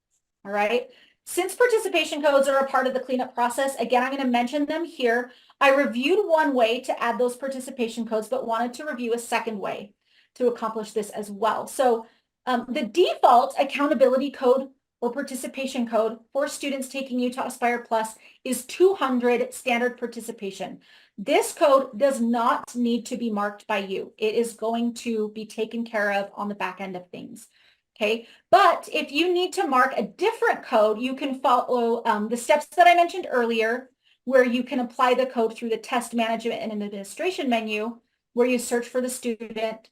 all right? Since participation codes are a part of the cleanup process, again, I'm going to mention them here. I reviewed one way to add those participation codes, but wanted to review a second way to accomplish this as well. So the default accountability code or participation code for students taking Utah Aspire Plus is 200 standard participation. This code does not need to be marked by you. It is going to be taken care of on the back end of things. Okay, but if you need to mark a different code, you can follow the steps that I mentioned earlier, where you can apply the code through the test management and administration menu, where you search for the student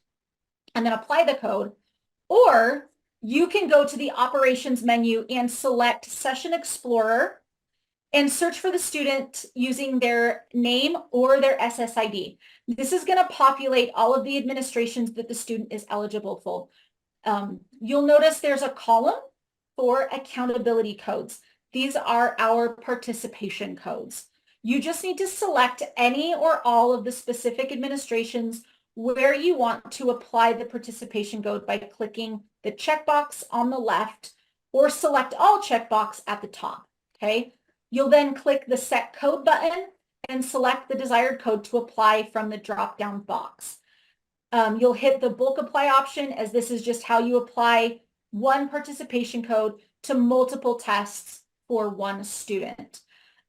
and then apply the code, or you can go to the operations menu and select Session Explorer and search for the student using their name or their SSID. This is going to populate all of the administrations that the student is eligible for. You'll notice there's a column for accountability codes. These are our participation codes. You just need to select any or all of the specific administrations where you want to apply the participation code by clicking the checkbox on the left or select all checkbox at the top, okay? You'll then click the set code button and select the desired code to apply from the drop-down box. You'll hit the bulk apply option, as this is just how you apply one participation code to multiple tests for one student.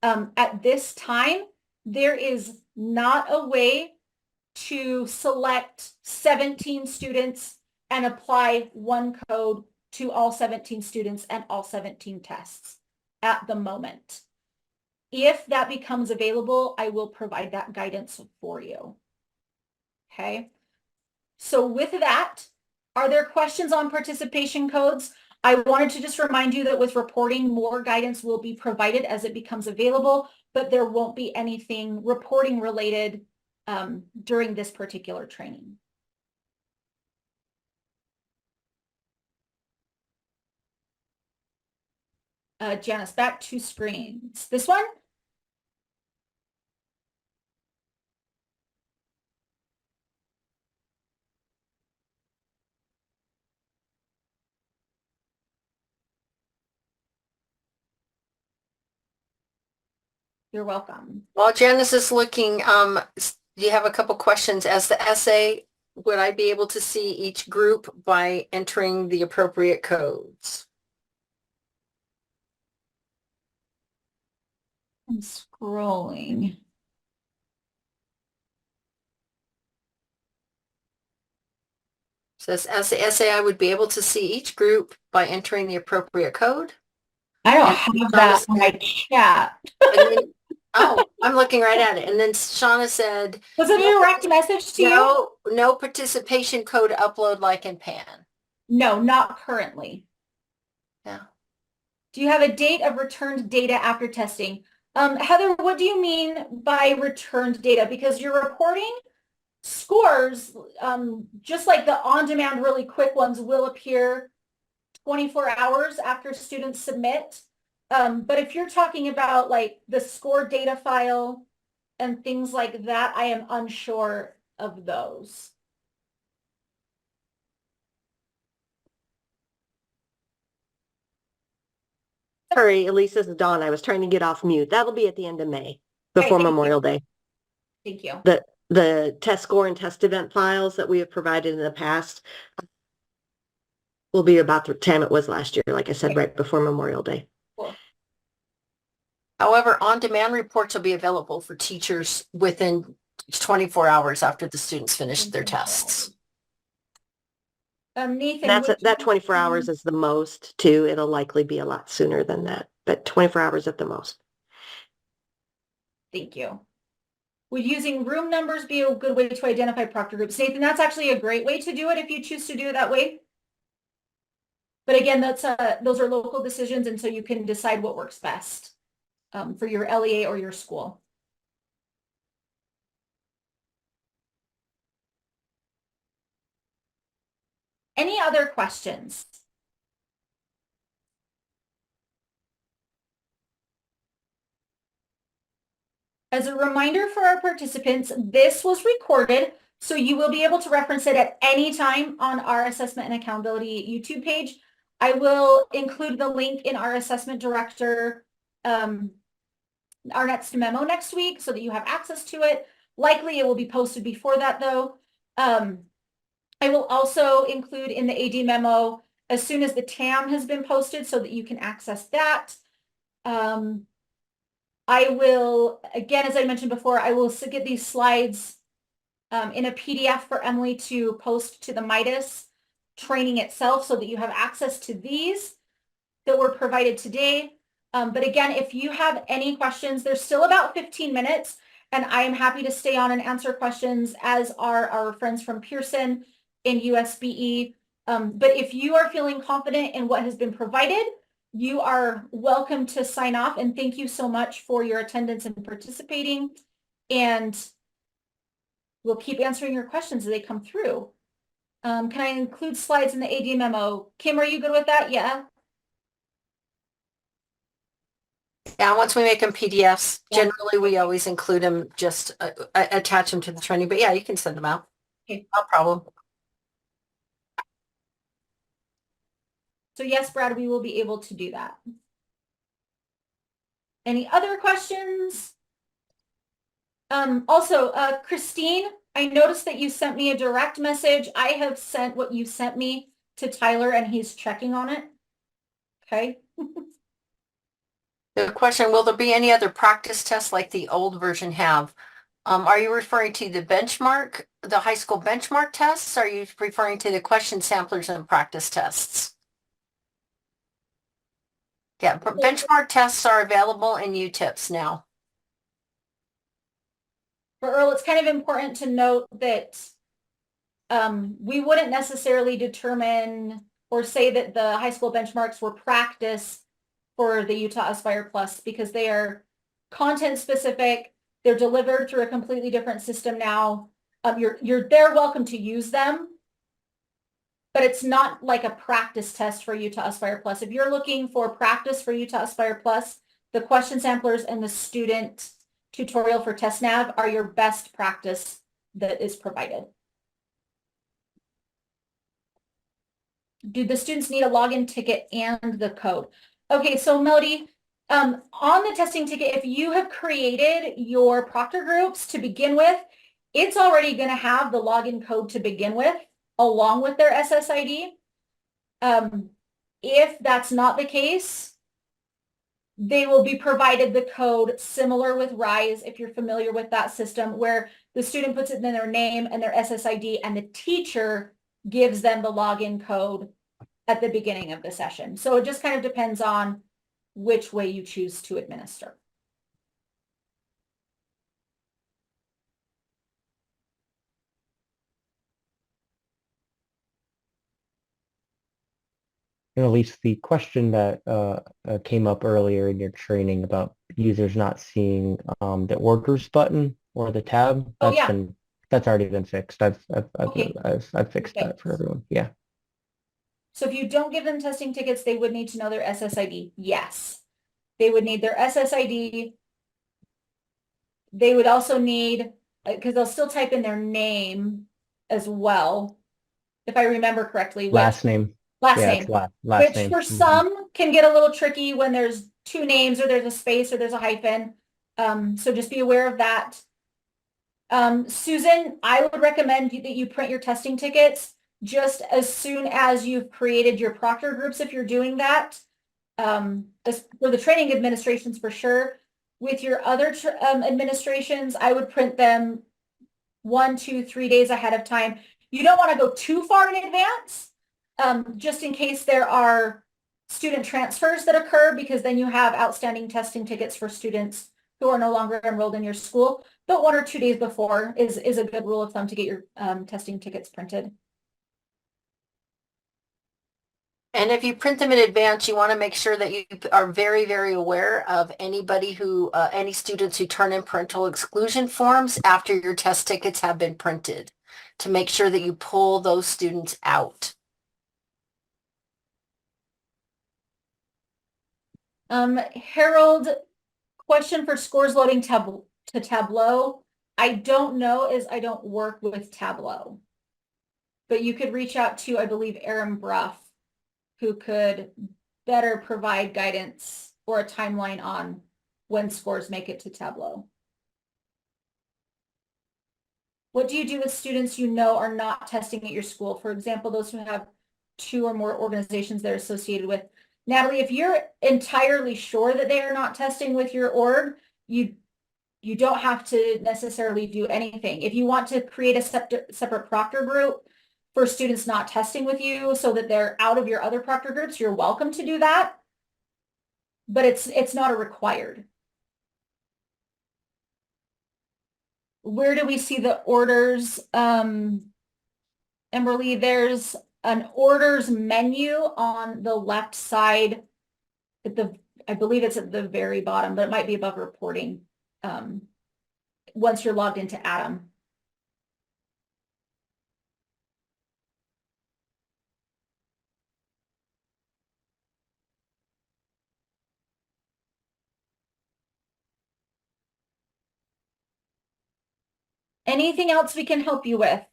At this time, there is not a way to select 17 students and apply one code to all 17 students and all 17 tests at the moment. If that becomes available, I will provide that guidance for you. Okay. So with that, are there questions on participation codes? I wanted to just remind you that with reporting, more guidance will be provided as it becomes available, but there won't be anything reporting related during this particular training. Janice, back to screens. This one? You're welcome. While Janice is looking, do you have a couple questions? As the essay, would I be able to see each group by entering the appropriate codes? I'm scrolling. Says as the essay, I would be able to see each group by entering the appropriate code. I don't have that on my chat. And then Oh, I'm looking right at it. And then Shauna said, Was it a direct message to you? no participation code upload like in PAN. No, not currently. Yeah. Do you have a date of returned data after testing? Heather, what do you mean by returned data? Because you're reporting scores, just like the on-demand really quick ones will appear 24 hours after students submit. But if you're talking about like the score data file and things like that, I am unsure of those. Sorry, Elise, this is Dawn. I was trying to get off mute. That'll be at the end of May, before Okay, thank you. Memorial Day. Thank you. The test score and test event files that we have provided in the past will be about the time it was last year, like I said, right before Memorial Day. Cool. However, on-demand reports will be available for teachers within 24 hours after the students finish their tests. Nathan, That 24 hours is the most too. It'll likely be a lot sooner than that, but 24 hours at the most. Thank you. Would using room numbers be a good way to identify proctor groups? Nathan, that's actually a great way to do it if you choose to do it that way. But again, those are local decisions, and so you can decide what works best for your LEA or your school. Any other questions? As a reminder for our participants, this was recorded, so you will be able to reference it at any time on our Assessment and Accountability YouTube page. I will include the link in our assessment director, our next memo next week, so that you have access to it. Likely it will be posted before that though. I will also include in the AD memo as soon as the TAM has been posted so that you can access that. I will, again, as I mentioned before, I will get these slides in a PDF for Emily to post to the Midas training itself so that you have access to these that were provided today. But again, if you have any questions, there's still about 15 minutes and I am happy to stay on and answer questions, as are our friends from Pearson in USBE. But if you are feeling confident in what has been provided, you are welcome to sign off, and thank you so much for your attendance and participating. And we'll keep answering your questions as they come through. Can I include slides in the AD memo? Kim, are you good with that? Yeah. Yeah, once we make them PDFs, generally we always include them, just attach them to the training. But yeah, you can send them out. Okay. No problem. So yes, Brad, we will be able to do that. Any other questions? Also, Christine, I noticed that you sent me a direct message. I have sent what you sent me to Tyler and he's checking on it. Okay. The question, will there be any other practice tests like the old version have? Are you referring to the benchmark, the high school benchmark tests? Are you referring to the question samplers and practice tests? Yeah, benchmark tests are available in UTIPs now. For Earl, it's kind of important to note that we wouldn't necessarily determine or say that the high school benchmarks were practice for the Utah Aspire Plus, because they are content specific. They're delivered through a completely different system now. They're welcome to use them, but it's not like a practice test for Utah Aspire Plus. If you're looking for practice for Utah Aspire Plus, the question samplers and the student tutorial for TestNav are your best practice that is provided. Do the students need a login ticket and the code? Okay, so Melody, on the testing ticket, if you have created your proctor groups to begin with, it's already going to have the login code to begin with, along with their SSID. If that's not the case, they will be provided the code similar with RISE, if you're familiar with that system, where the student puts it in their name and their SSID, and the teacher gives them the login code at the beginning of the session. So it just kind of depends on which way you choose to administer. at least the question that came up earlier in your training about users not seeing the orders button or the tab, Oh, yeah. that's already been fixed. Okay. I've fixed Okay. that for everyone. Yeah. So if you don't give them testing tickets, they would need to know their SSID. Yes. They would need their SSID. They would also need, because they'll still type in their name as well, if I remember correctly. Last name. Last Yeah, name. it's last Which name. for some can get a little tricky when there's two names or there's a space or there's a hyphen. So just be aware of that. Susan, I would recommend that you print your testing tickets just as soon as you've created your proctor groups if you're doing that. For the training administrations for sure. With your other administrations, I would print them 1, 2, 3 days ahead of time. You don't want to go too far in advance, just in case there are student transfers that occur, because then you have outstanding testing tickets for students who are no longer enrolled in your school. But 1 or 2 days before is a good rule of thumb to get your testing tickets printed. And if you print them in advance, you want to make sure that you are very, very aware of anybody who, any students who turn in parental exclusion forms after your test tickets have been printed, to make sure that you pull those students out. Harold, question for scores loading to Tableau. I don't know, as I don't work with Tableau. But you could reach out to, I believe, Aaron Bruff, who could better provide guidance or a timeline on when scores make it to Tableau. What do you do with students you know are not testing at your school? For example, those who have 2 or more organizations they're associated with. Natalie, if you're entirely sure that they are not testing with your org, you don't have to necessarily do anything. If you want to create a separate proctor group for students not testing with you so that they're out of your other proctor groups, you're welcome to do that. But it's not a required. Where do we see the orders? Emberly, there's an orders menu on the left side at I believe it's at the very bottom, but it might be above reporting. Once you're logged into Atom. Anything else we can help you with?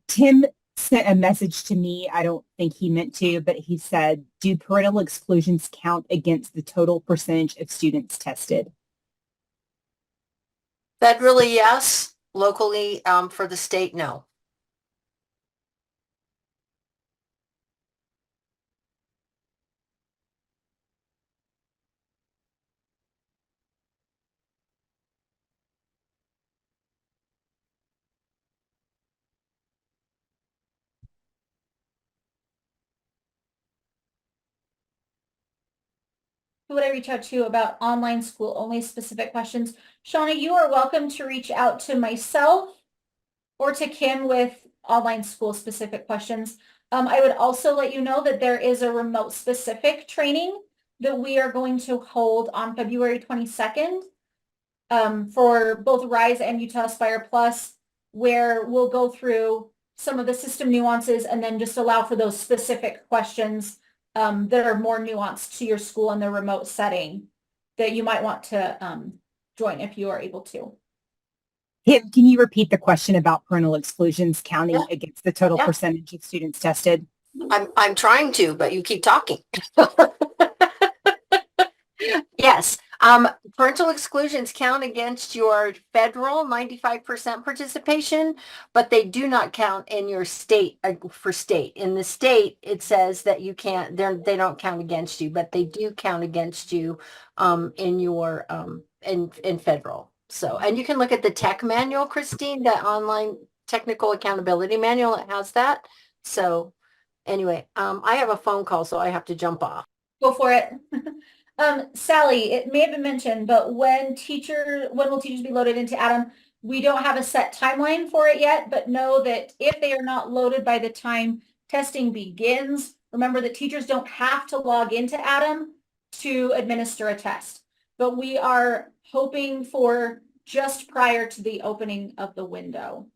Tim sent a message to me. I don't think he meant to, but he said, do parental exclusions count against the total percentage of students tested? Federally, yes. Locally, for the state, no. Who would I reach out to about online school only specific questions? Shauna, you are welcome to reach out to myself or to Kim with online school specific questions. I would also let you know that there is a remote specific training that we are going to hold on February 22nd for both RISE and Utah Aspire Plus, where we'll go through some of the system nuances and then just allow for those specific questions that are more nuanced to your school in the remote setting that you might want to join if you are able to. Kim, can you repeat the question about parental exclusions counting against the total percentage of students tested? I'm trying to, but you keep talking. Yes. Parental exclusions count against your federal 95% participation, but they do not count in your state for state. In the state, it says that you can't, they don't count against you, but they do count against you in your in federal. So, and you can look at the tech manual, Christine, that online technical accountability manual, it has that. So anyway, I have a phone call, so I have to jump off. Go for it. Sally, it may have been mentioned, but when will teachers be loaded into Adam? We don't have a set timeline for it yet, but know that if they are not loaded by the time testing begins, remember that teachers don't have to log into Adam to administer a test, but we are hoping for just prior to the opening of the window.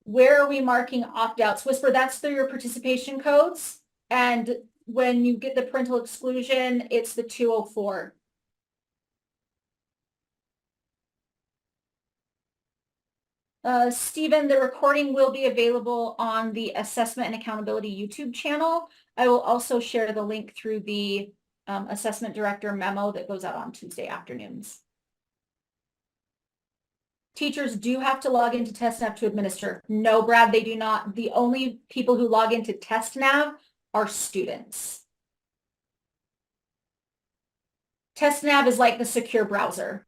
Where are we marking opt-outs? Whisper, that's through your participation codes. And when you get the parental exclusion, it's the 204. Stephen, the recording will be available on the Assessment and Accountability YouTube channel. I will also share the link through the Assessment Director memo that goes out on Tuesday afternoons. Teachers do have to log into TestNav to administer. No, Brad, they do not. The only people who log into TestNav are students. TestNav is like the secure browser.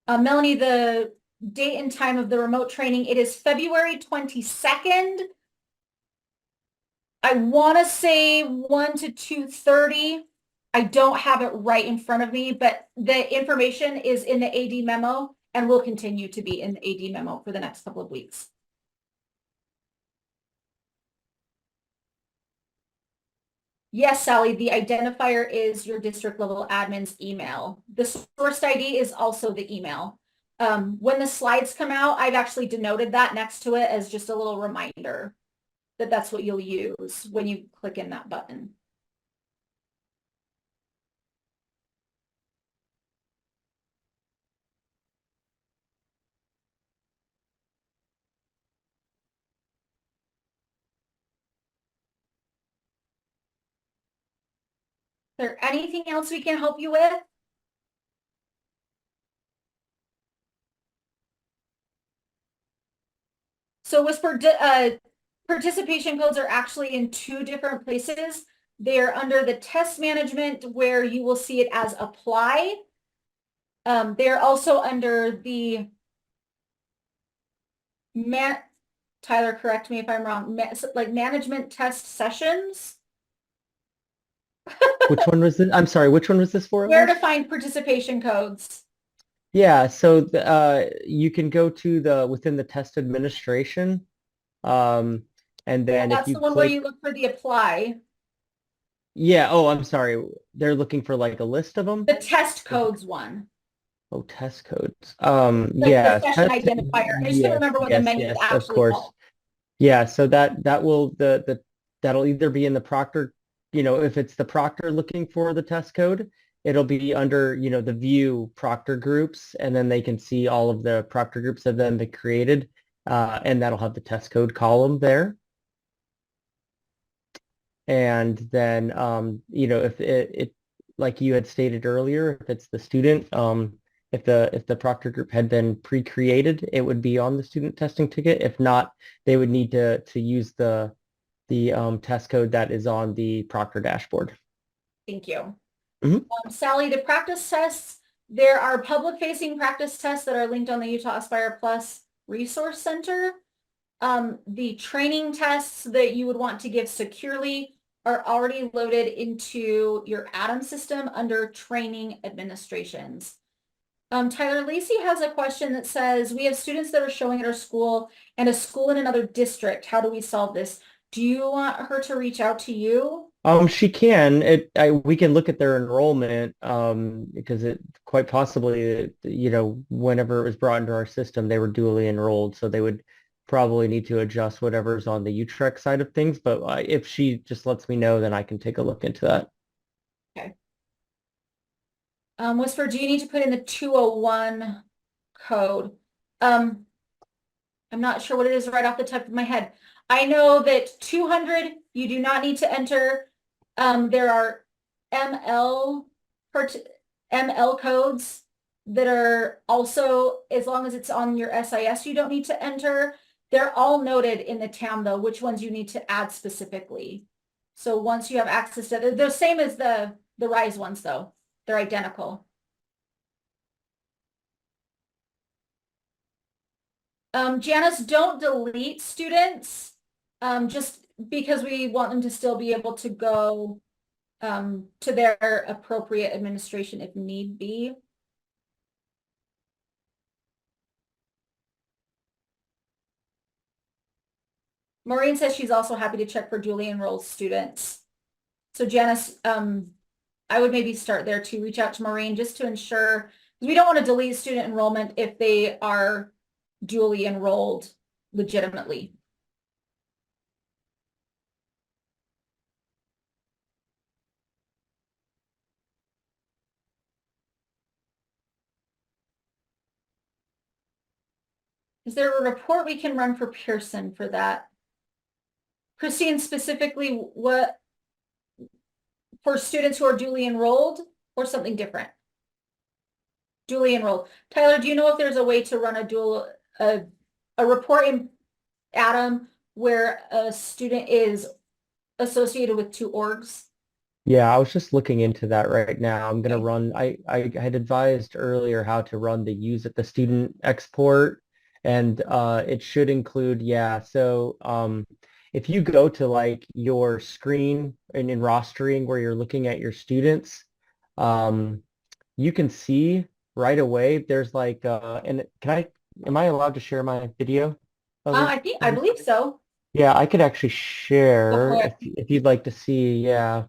Melanie, the date and time of the remote training, it is February 22nd. I want to say 1 to 2:30. I don't have it right in front of me, but the information is in the AD memo and will continue to be in the AD memo for the next couple of weeks. Yes, Sally, the identifier is your district level admin's email. The source ID is also the email. When the slides come out, I've actually denoted that next to it as just a little reminder that that's what you'll use when you click in that button. Is there anything else we can help you with? So Whisper, participation codes are actually in 2 different places. They're under the test management where you will see it as apply. They're also under the Tyler, correct me if I'm wrong, like management test sessions. Which one was this? I'm sorry, which one was this for? Where to find participation codes. Yeah, so you can go to within the test administration, and then if That's you the one where click, you look for the apply. yeah, oh, I'm sorry, they're looking for like a list of them. The test codes one. Oh, test codes. Like Yeah, the session identifier. I just yes, can't remember what the yes, menu is yes, of actually course. called. Yeah, so that will that'll either be in the Proctor, if it's the Proctor looking for the test code, it'll be under, the view Proctor groups, and then they can see all of the Proctor groups that have then been created, and that'll have the test code column there. And then, if it like you had stated earlier, if it's the student, if the Proctor group had been pre-created, it would be on the student testing ticket. If not, they would need to use the test code that is on the Proctor dashboard. Thank you. Mhm. Sally, the practice tests, there are public-facing practice tests that are linked on the Utah Aspire Plus Resource Center. The training tests that you would want to give securely are already loaded into your Atom system under training administrations. Tyler, Lacey has a question that says, we have students that are showing at our school and a school in another district. How do we solve this? Do you want her to reach out to you? She can. We can look at their enrollment, because it quite possibly, whenever it was brought into our system, they were duly enrolled, so they would probably need to adjust whatever's on the Utrecht side of things. But if she just lets me know, then I can take a look into that. Okay. Whisper, do you need to put in the 201 code? I'm not sure what it is right off the top of my head. I know that 200, you do not need to enter. There are ML codes that are also, as long as it's on your SIS, you don't need to enter. They're all noted in the TAM though, which ones you need to add specifically. So once you have access to, they're the same as the RISE ones though. They're identical. Janice, don't delete students just because we want them to still be able to go to their appropriate administration if need be. Maureen says she's also happy to check for duly enrolled students. So Janice, I would maybe start there to reach out to Maureen just to ensure, because we don't want to delete student enrollment if they are duly enrolled legitimately. Is there a report we can run for Pearson for that? Christine, specifically what, for students who are duly enrolled or something different? Duly enrolled. Tyler, do you know if there's a way to run a report in Adam where a student is associated with two orgs? Yeah, I was just looking into that right now. I'm gonna run, I had advised earlier how to run the use at the student export, and it should include, yeah, so if you go to like your screen and in rostering where you're looking at your students, you can see right away there's like and am I allowed to share my video? I believe so. Yeah, I could actually Go share for it. if you'd like to see, yeah.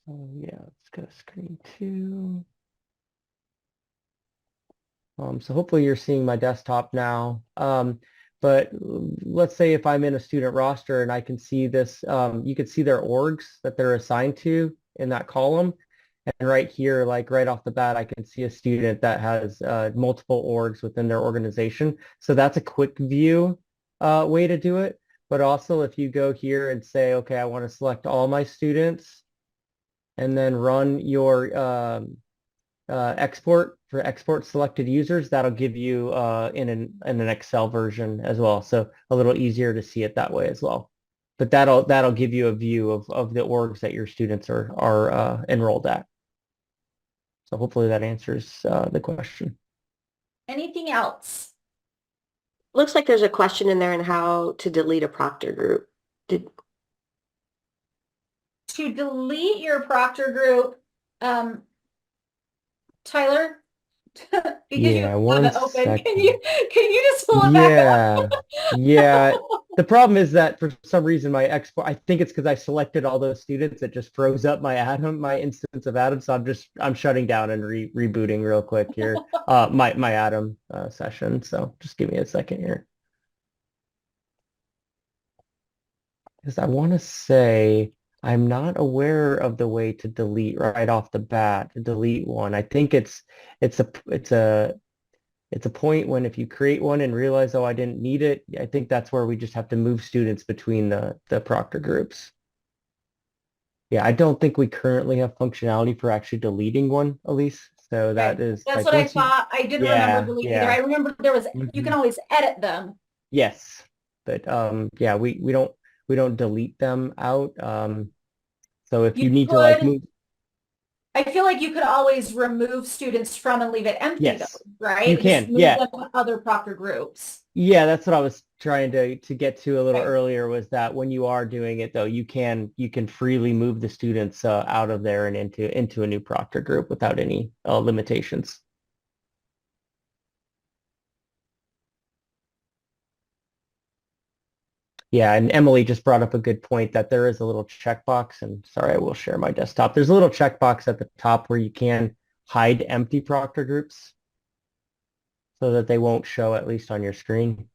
Oh yeah, let's go to screen two. So hopefully you're seeing my desktop now. But let's say if I'm in a student roster and I can see this, you can see their orgs that they're assigned to in that column. And right here, like right off the bat, I can see a student that has multiple orgs within their organization. So that's a quick view way to do it. But also if you go here and say, okay, I want to select all my students and then run your export for export selected users, that'll give you in an Excel version as well. So a little easier to see it that way as well. But that'll give you a view of the orgs that your students are enrolled at. So hopefully that answers the question. Anything else? Looks like there's a question in there on how to delete a proctor group. To delete your proctor group, Tyler, because you Yeah, have one it open, second. can you just pull it back up? Yeah. The problem is that for some reason my export, I think it's because I selected all those students, it just froze up my instance of Atom. So I'm shutting down and rebooting real quick here. My Atom session. So just give me a second here. Because I want to say I'm not aware of the way to delete right off the bat, to delete one. I think it's a point when if you create one and realize, oh, I didn't need it, I think that's where we just have to move students between the proctor groups. Yeah, I don't think we currently have functionality for actually deleting one, Elise. So that is That's like what I once you, thought. I didn't remember yeah, deleting either. yeah. I remember there was, you can Mhm. always edit them. Yes. But yeah, we don't delete them out. So if You you need to like could, move, I feel like you could always remove students from and leave it empty though, yes, you right? Just can. move Yeah. them to other proctor groups. Yeah, that's what I was trying to get to a little Right. earlier was that when you are doing it though, you can freely move the students out of there and into a new proctor group without any limitations. Yeah, and Emily just brought up a good point that there is a little checkbox, and sorry, I will share my desktop. There's a little checkbox at the top where you can hide empty proctor groups so that they won't show at least on your screen.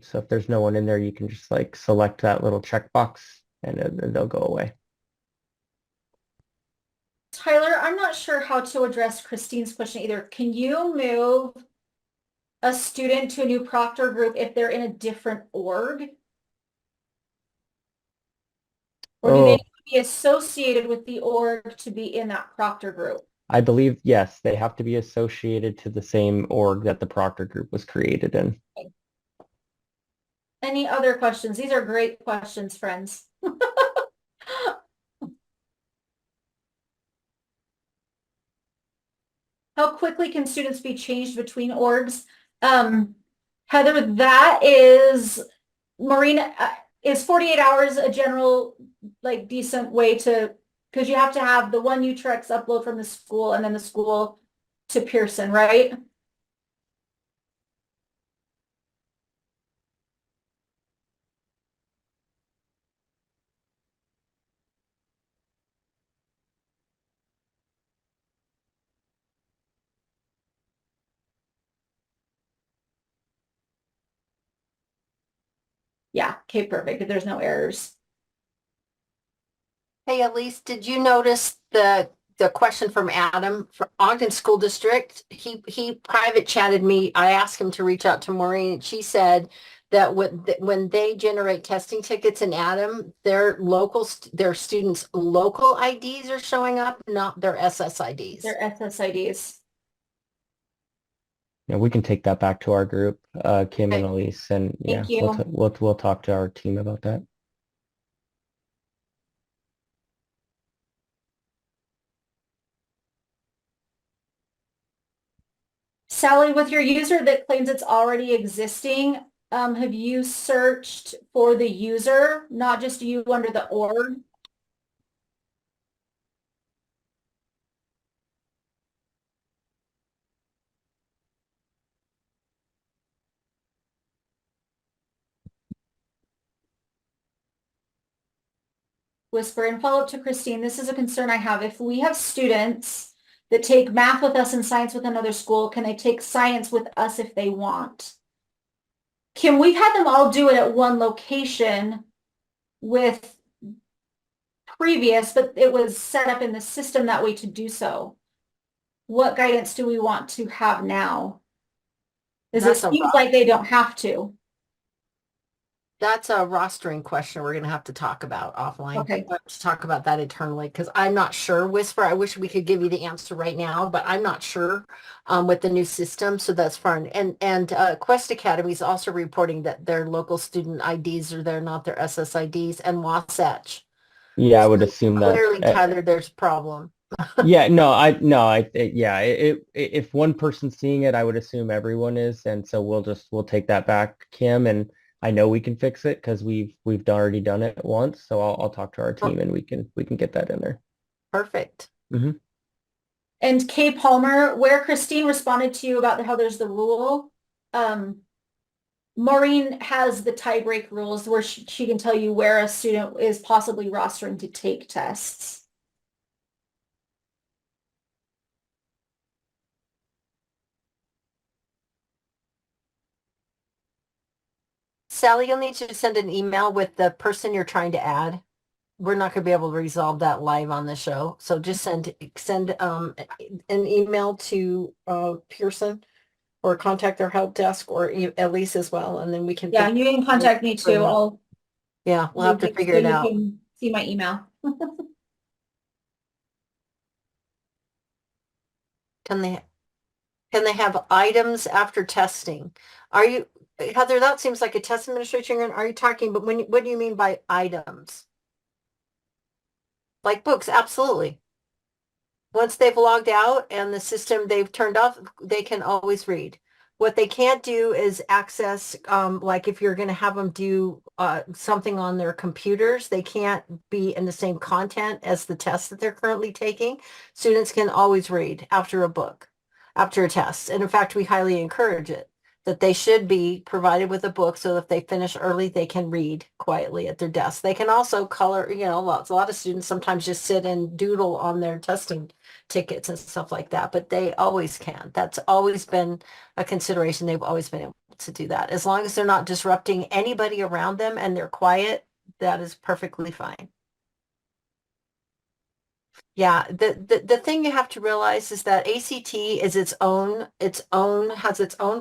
So if there's no one in there, you can just like select that little checkbox and they'll go away. Tyler, I'm not sure how to address Christine's question either. Can you move a student to a new proctor group if they're in a different org? Or do they Oh, need to be associated with the org to be in that proctor group? I believe, yes, they have to be associated to the same org that the proctor group was created in. Any other questions? These are great questions, friends. How quickly can students be changed between orgs? Heather, that is, Maureen, is 48 hours a general, like, decent way to, because you have to have the one Utrex upload from the school and then the school to Pearson, right? Yeah, okay, perfect. If there's no errors. Hey, Elise, did you notice the question from Adam from Ogden School District? He private chatted me. I asked him to reach out to Maureen, and she said that when they generate testing tickets in Adam, their students' local IDs are showing up, not their SSIDs. Their SSIDs. Yeah, we can take that back to our group, Kim and Okay. Elise, and yeah, Thank you. we'll talk to our team about that. Sally, with your user that claims it's already existing, have you searched for the user, not just you under the org? Whisper and follow up to Christine. This is a concern I have. If we have students that take math with us and science with another school, can they take science with us if they want? Kim, we've had them all do it at one location with previous, but it was set up in the system that way to do so. What guidance do we want to have now? Because it That's a seems like they don't have to. That's a rostering question we're going to have to talk about offline. Okay. We'll have to talk about that internally because I'm not sure. Whisper, I wish we could give you the answer right now, but I'm not sure with the new system. So that's fun. And Quest Academy is also reporting that their local student IDs are there, not their SSIDs, and Wasatch. Yeah, I would assume that. Clearly, Tyler, there's a problem. Yeah, yeah. If one person's seeing it, I would assume everyone is, and so we'll take that back, Kim, and I know we can fix it because we've already done it once. So I'll talk to our team and we can get that in there. Perfect. And Kay Palmer, where Christine responded to you about how there's the rule, Maureen has the tie break rules where she can tell you where a student is possibly rostering to take tests. Sally, you'll need to send an email with the person you're trying to add. We're not going to be able to resolve that live on the show. So just send an email to Pearson or contact their help desk or Elise as well. And then we can. Yeah, you can contact me too. Yeah, we'll have to figure it out. You can see my email. Can they have items after testing? Are you, Heather, that seems like a test administration. Are you talking, but what do you mean by items? Like books, absolutely. Once they've logged out and the system they've turned off, they can always read. What they can't do is access, like if you're going to have them do something on their computers, they can't be in the same content as the test that they're currently taking. Students can always read after a book, after a test. And in fact, we highly encourage it, that they should be provided with a book so that if they finish early, they can read quietly at their desk. They can also color, a lot of students sometimes just sit and doodle on their testing tickets and stuff like that, but they always can. That's always been a consideration. They've always been able to do that. As long as they're not disrupting anybody around them and they're quiet, that is perfectly fine. Yeah, the thing you have to realize is that ACT is has its own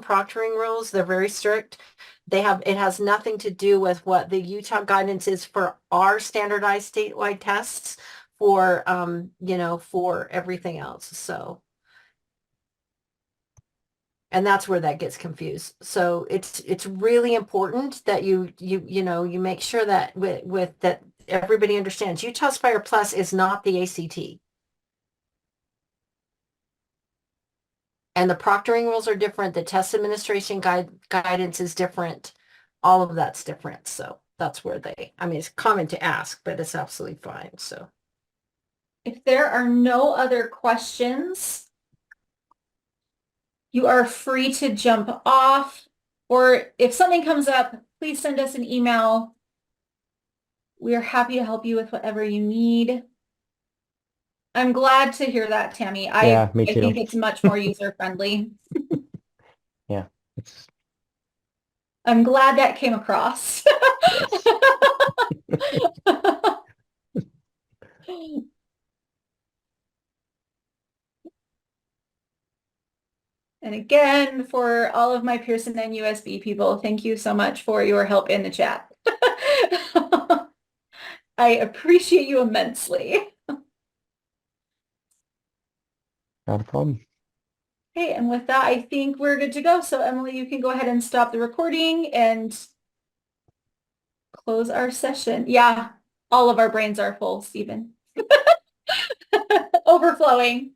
proctoring rules. They're very strict. It has nothing to do with what the Utah guidance is for our standardized statewide tests for for everything else. So, and that's where that gets confused. So it's really important that you make sure that with that everybody understands Utah Aspire Plus is not the ACT. And the proctoring rules are different. The test administration guidance is different. All of that's different. So that's where I mean, it's common to ask, but it's absolutely fine. So. If there are no other questions, you are free to jump off, or if something comes up, please send us an email. We are happy to help you with whatever you need. I'm glad to hear that, Tammy. Yeah, me I too. think it's much more user-friendly. Yeah, it's I'm glad that came across. yes. And again, for all of my Pearson and USB people, thank you so much for your help in the chat. I appreciate you immensely. Not a problem. Okay, and with that, I think we're good to go. So Emily, you can go ahead and stop the recording and close our session. Yeah, all of our brains are full, Stephen. Overflowing.